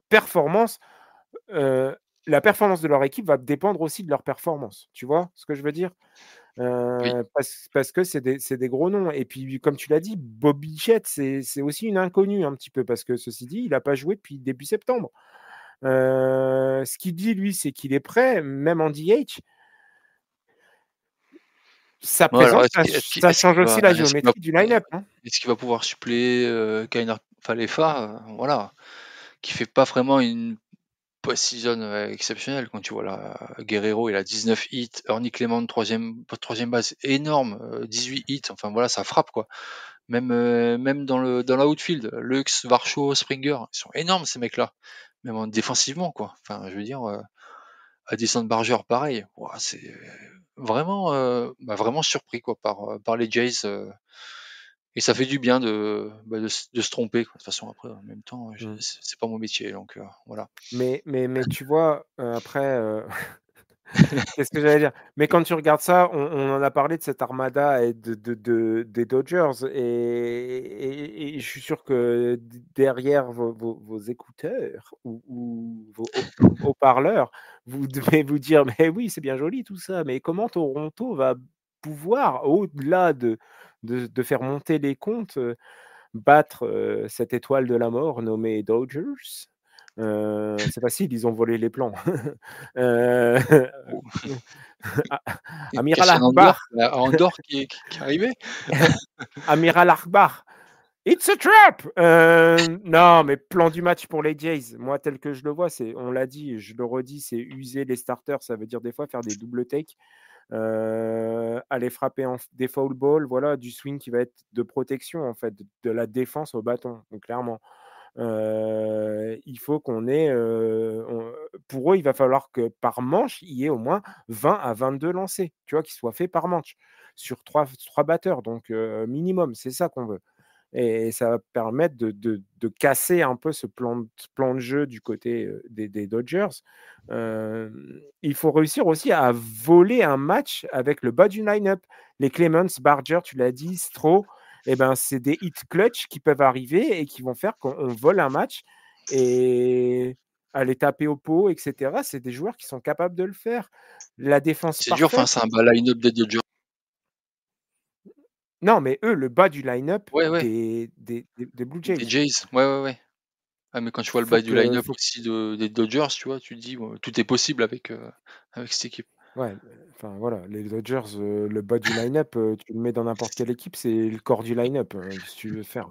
A: performance, heu, la performance de leur équipe va dépendre aussi de leur performance. Tu vois ce que je veux dire?
B: Oui.
A: Parce que c'est des gros noms et puis comme tu l'as dit, Bobby Jett, c'est aussi une inconnue un petit peu parce que ceci dit, il a pas joué depuis début septembre. Ce qu'il dit lui, c'est qu'il est prêt, même en DH. Sa
B: Ouais, alors
A: présence, ça change aussi la géométrie du line-up, hein.
B: est-ce qu'il va pouvoir suppléer, Kainer Falefa, voilà, qui fait pas vraiment une post-season, exceptionnelle quand tu vois là, Guerrero, il a 19 hits, Ernie Clement 3e base, énorme, 18 hits, enfin voilà, ça frappe quoi. Même dans la outfield, Lux, Varsho, Springer, ils sont énormes ces mecs-là, même en défensivement quoi. Enfin je veux dire, Addison Barger pareil, waouh, c'est vraiment, vraiment surpris quoi par les Jays, et ça fait du bien de se tromper quoi. De toute façon après en même temps, je
A: Mmh.
B: c'est pas mon métier donc voilà.
A: Mais tu vois, après, qu'est-ce que j'allais dire? Mais quand tu regardes ça, on en a parlé de cette armada et des Dodgers et je suis sûr que derrière vos écouteurs ou vos haut-parleurs, vous devez vous dire: «Mais oui, c'est bien joli tout ça, mais comment Toronto va pouvoir, au-delà de faire monter les comptes, battre, cette étoile de la mort nommée Dodgers?» C'est facile, ils ont volé les plans. Heu,
B: Oh,
A: A Amiral
B: Christian Andor
A: Akbar,
B: Andor qui est arrivé?
A: Amiral Akbar, It's a trap! Non, mais plan du match pour les Jays, moi, tel que je le vois, c'est, on l'a dit, je le redis, c'est user les starters. Ça veut dire des fois faire des double takes, aller frapper des foul balls, voilà, du swing qui va être de protection, en fait, de la défense au bâton, donc clairement. Il faut qu'on ait, pour eux, il va falloir que par manche, il y ait au moins 20 à 22 lancers, tu vois, qui soient faits par manche sur trois batteurs, donc minimum, c'est ça qu'on veut. Et ça va permettre de casser un peu ce plan de jeu du côté des Dodgers. Il faut réussir aussi à voler un match avec le bas du line-up. Les Clemens, Barger, tu l'as dit, Stroh, eh ben, c'est des hits clutch qui peuvent arriver et qui vont faire qu'on vole un match et aller taper au pot, etc. C'est des joueurs qui sont capables de le faire. La défense
B: C'est dur
A: parfaite.
B: face à un line-up des Dodgers.
A: Non, mais eux, le bas du line-up
B: Ouais.
A: des Blue
B: Des
A: Jays.
B: Jays. Ouais. Ah, mais quand tu vois le
A: Faut
B: bas du
A: que,
B: line-up aussi des Dodgers, tu vois, tu te dis, tout est possible avec cette équipe.
A: Ouais, enfin voilà, les Dodgers, le bas du line-up, tu le mets dans n'importe quelle équipe, c'est le corps du line-up, qu'est-ce que tu veux faire?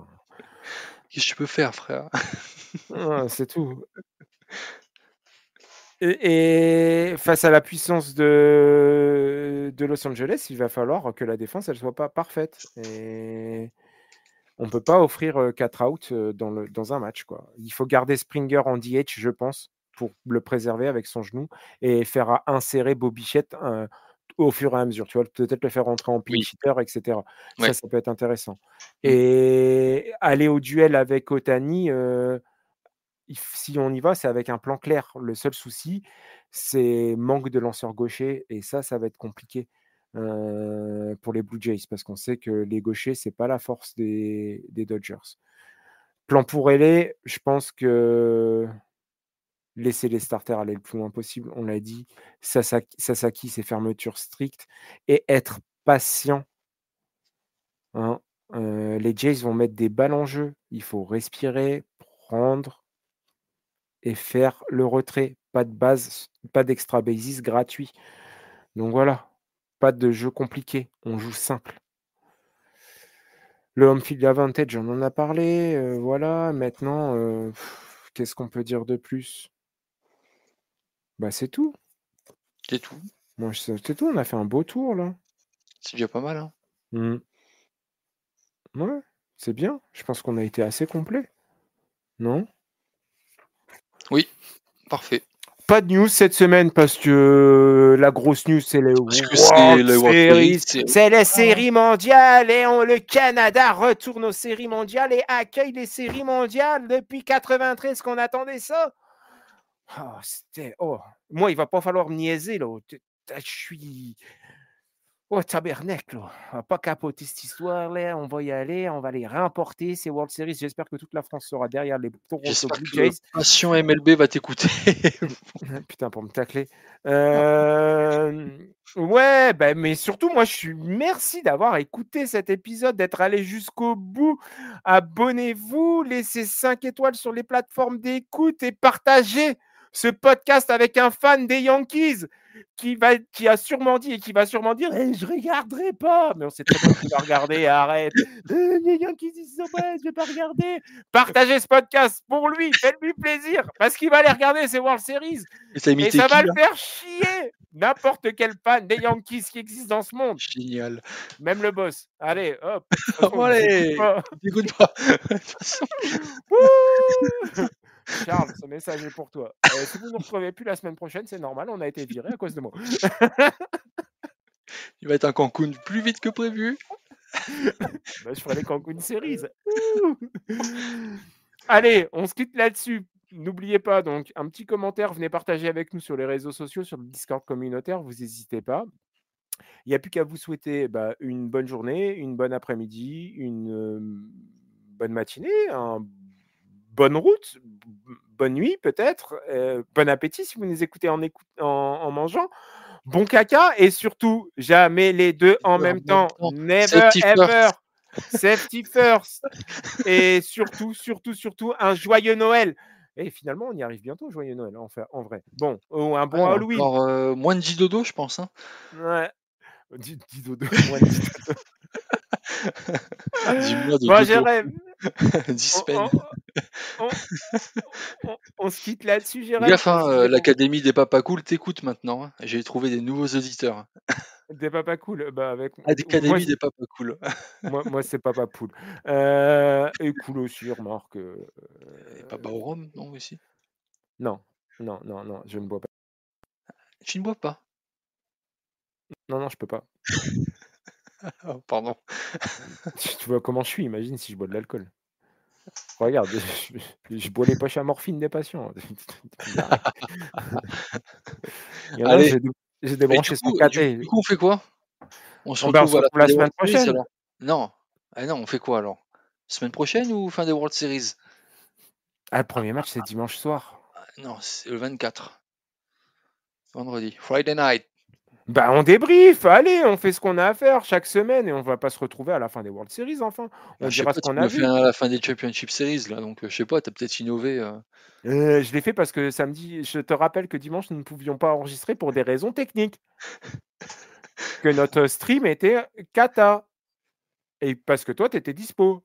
B: Qu'est-ce que tu peux faire, frère?
A: Ouais, c'est tout. Et face à la puissance de Los Angeles, il va falloir que la défense, elle soit pas parfaite et on peut pas offrir, 4 outs, dans un match, quoi. Il faut garder Springer en DH, je pense, pour le préserver avec son genou et faire insérer Bobichette, au fur et à mesure, tu vois? Peut-être le faire rentrer en
B: Oui,
A: pinch hitter et cetera.
B: ouais.
A: Ça peut être intéressant
B: Mmh.
A: et aller au duel avec Ohtani, si on y va, c'est avec un plan clair. Le seul souci, c'est manque de lanceurs gauchers et ça va être compliqué, pour les Blue Jays parce qu'on sait que les gauchers, c'est pas la force des Dodgers. Plan pour L.A., je pense que laisser les starters aller le plus loin possible, on l'a dit. Sasaki, c'est fermeture stricte et être patient, hein. Les Jays vont mettre des balles en jeu. Il faut respirer, prendre et faire le retrait. Pas de base, pas d'extra bases gratuit. Donc voilà, pas de jeu compliqué, on joue simple. Le home field advantage, on en a parlé, voilà. Maintenant, qu'est-ce qu'on peut dire de plus? Bah, c'est tout.
B: C'est tout.
A: Moi, c'est tout, on a fait un beau tour là.
B: C'est déjà pas mal, hein.
A: Mmh. Ouais, c'est bien. Je pense qu'on a été assez complet, non?
B: Oui, parfait.
A: Pas de news cette semaine parce que la grosse news, c'est les
B: Parce que c'est
A: World
B: le World Series,
A: Series. C'est les séries mondiales et le Canada retourne aux séries mondiales et accueille les séries mondiales depuis 93 qu'on attendait ça. Moi, il va pas falloir me niaiser là. Je suis. Oh, tabernacle, là. On va pas capoter cette histoire-là. On va y aller. On va les remporter, ces World Series. J'espère que toute la France sera derrière les Toronto
B: J'espère
A: Blue
B: que
A: Jays.
B: Passion MLB va t'écouter.
A: Putain, pour me tacler. Ouais, bah, mais surtout, moi, merci d'avoir écouté cet épisode, d'être allé jusqu'au bout. Abonnez-vous, laissez 5 étoiles sur les plateformes d'écoute et partagez ce podcast avec un fan des Yankees qui a sûrement dit et qui va sûrement dire je regarderai pas. Mais on sait très bien qu'il va regarder. Arrête. Les Yankees, ils sont pas, je vais pas regarder. Partagez ce podcast pour lui. Faites-lui plaisir parce qu'il va aller regarder ses World Series.
B: Et t'as
A: Et
B: imité
A: ça
B: qui,
A: va le
B: là?
A: faire chier n'importe quel fan des Yankees qui existe dans ce monde.
B: Génial.
A: Même le boss. Allez, hop. De toute façon,
B: Bon,
A: il nous écoute
B: allez,
A: pas.
B: il t'écoute pas. De toute façon.
A: Wouh Charles, ce message est pour toi. Si vous ne nous retrouvez plus la semaine prochaine, c'est normal, on a été viré à cause de moi.
B: Il va être en Cancun plus vite que prévu.
A: Bah, je ferai les Cancun Series. Allez, on se quitte là-dessus. N'oubliez pas, donc, un petit commentaire, venez partager avec nous sur les réseaux sociaux, sur le Discord communautaire, vous n'hésitez pas. Il n'y a plus qu'à vous souhaiter une bonne journée, une bonne après-midi, une bonne matinée, bonne route, bonne nuit peut-être, bon appétit si vous nous écoutez en mangeant, bon caca et surtout, jamais les deux en même temps. Never
B: Safety
A: ever.
B: first.
A: Safety first. Et surtout, un joyeux Noël. Et finalement, on y arrive bientôt, joyeux Noël, en vrai. Bon, un
B: Ouais,
A: bon Halloween.
B: encore moins de 10 dodo, je pense, hein.
A: Ouais. Dis dodo, moins de 10 dodo.
B: Dis-moi de
A: Bon,
B: 2 tours.
A: Jérém,
B: 10
A: on,
B: semaines.
A: on se quitte là-dessus,
B: Fais
A: Jérém,
B: gaffe,
A: pour se
B: hein,
A: dire
B: l'académie des papas cool t'écoute maintenant, hein. J'ai trouvé des nouveaux auditeurs.
A: des papas cool. Bah, avec moi,
B: Académie des papas cool.
A: moi c'est Papa Poule. Et cool aussi, remarque.
B: Et papa au rhum, non aussi?
A: Non, non, non, non, je ne bois pas.
B: Tu ne bois pas?
A: Non, non, je peux pas.
B: Oh pardon.
A: Tu vois comment je suis, imagine si je bois de l'alcool. Regarde, je bois les poches à morphine des patients. Arrête. Il y en a un,
B: Allez,
A: j'ai
B: mais du
A: débranché son
B: coup
A: cathé.
B: on fait quoi? On se
A: Bon, ben, on se
B: retrouve à la
A: retrouve
B: fin
A: la
B: des World
A: semaine
B: Series
A: prochaine.
B: alors? Non. Ah non, on fait quoi alors? Semaine prochaine ou fin des World Series?
A: Ah, le premier match, c'est dimanche soir.
B: Ah non, c'est le 24. Vendredi. Friday night.
A: Bah, on débriefe, allez, on fait ce qu'on a à faire chaque semaine et on va pas se retrouver à la fin des World Series, enfin.
B: Bah,
A: On
B: je sais
A: dira ce
B: pas, tu
A: qu'on
B: me
A: a
B: l'as fait
A: vu.
B: à la fin des Championship Series là, donc je sais pas, tu as peut-être innové,
A: Je l'ai fait parce que samedi, je te rappelle que dimanche, nous ne pouvions pas enregistrer pour des raisons techniques. Que notre stream était cata. Et parce que toi, tu étais dispo.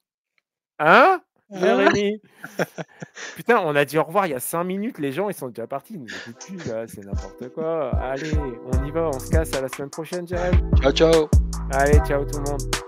A: Hein,
B: Hein?
A: Jérémy? Putain, on a dit au revoir il y a 5 minutes, les gens, ils sont déjà partis, ils nous écoutent plus là, c'est n'importe quoi. Allez, on y va, on se casse, à la semaine prochaine, Jérém.
B: Ciao, ciao.
A: Allez, ciao tout le monde.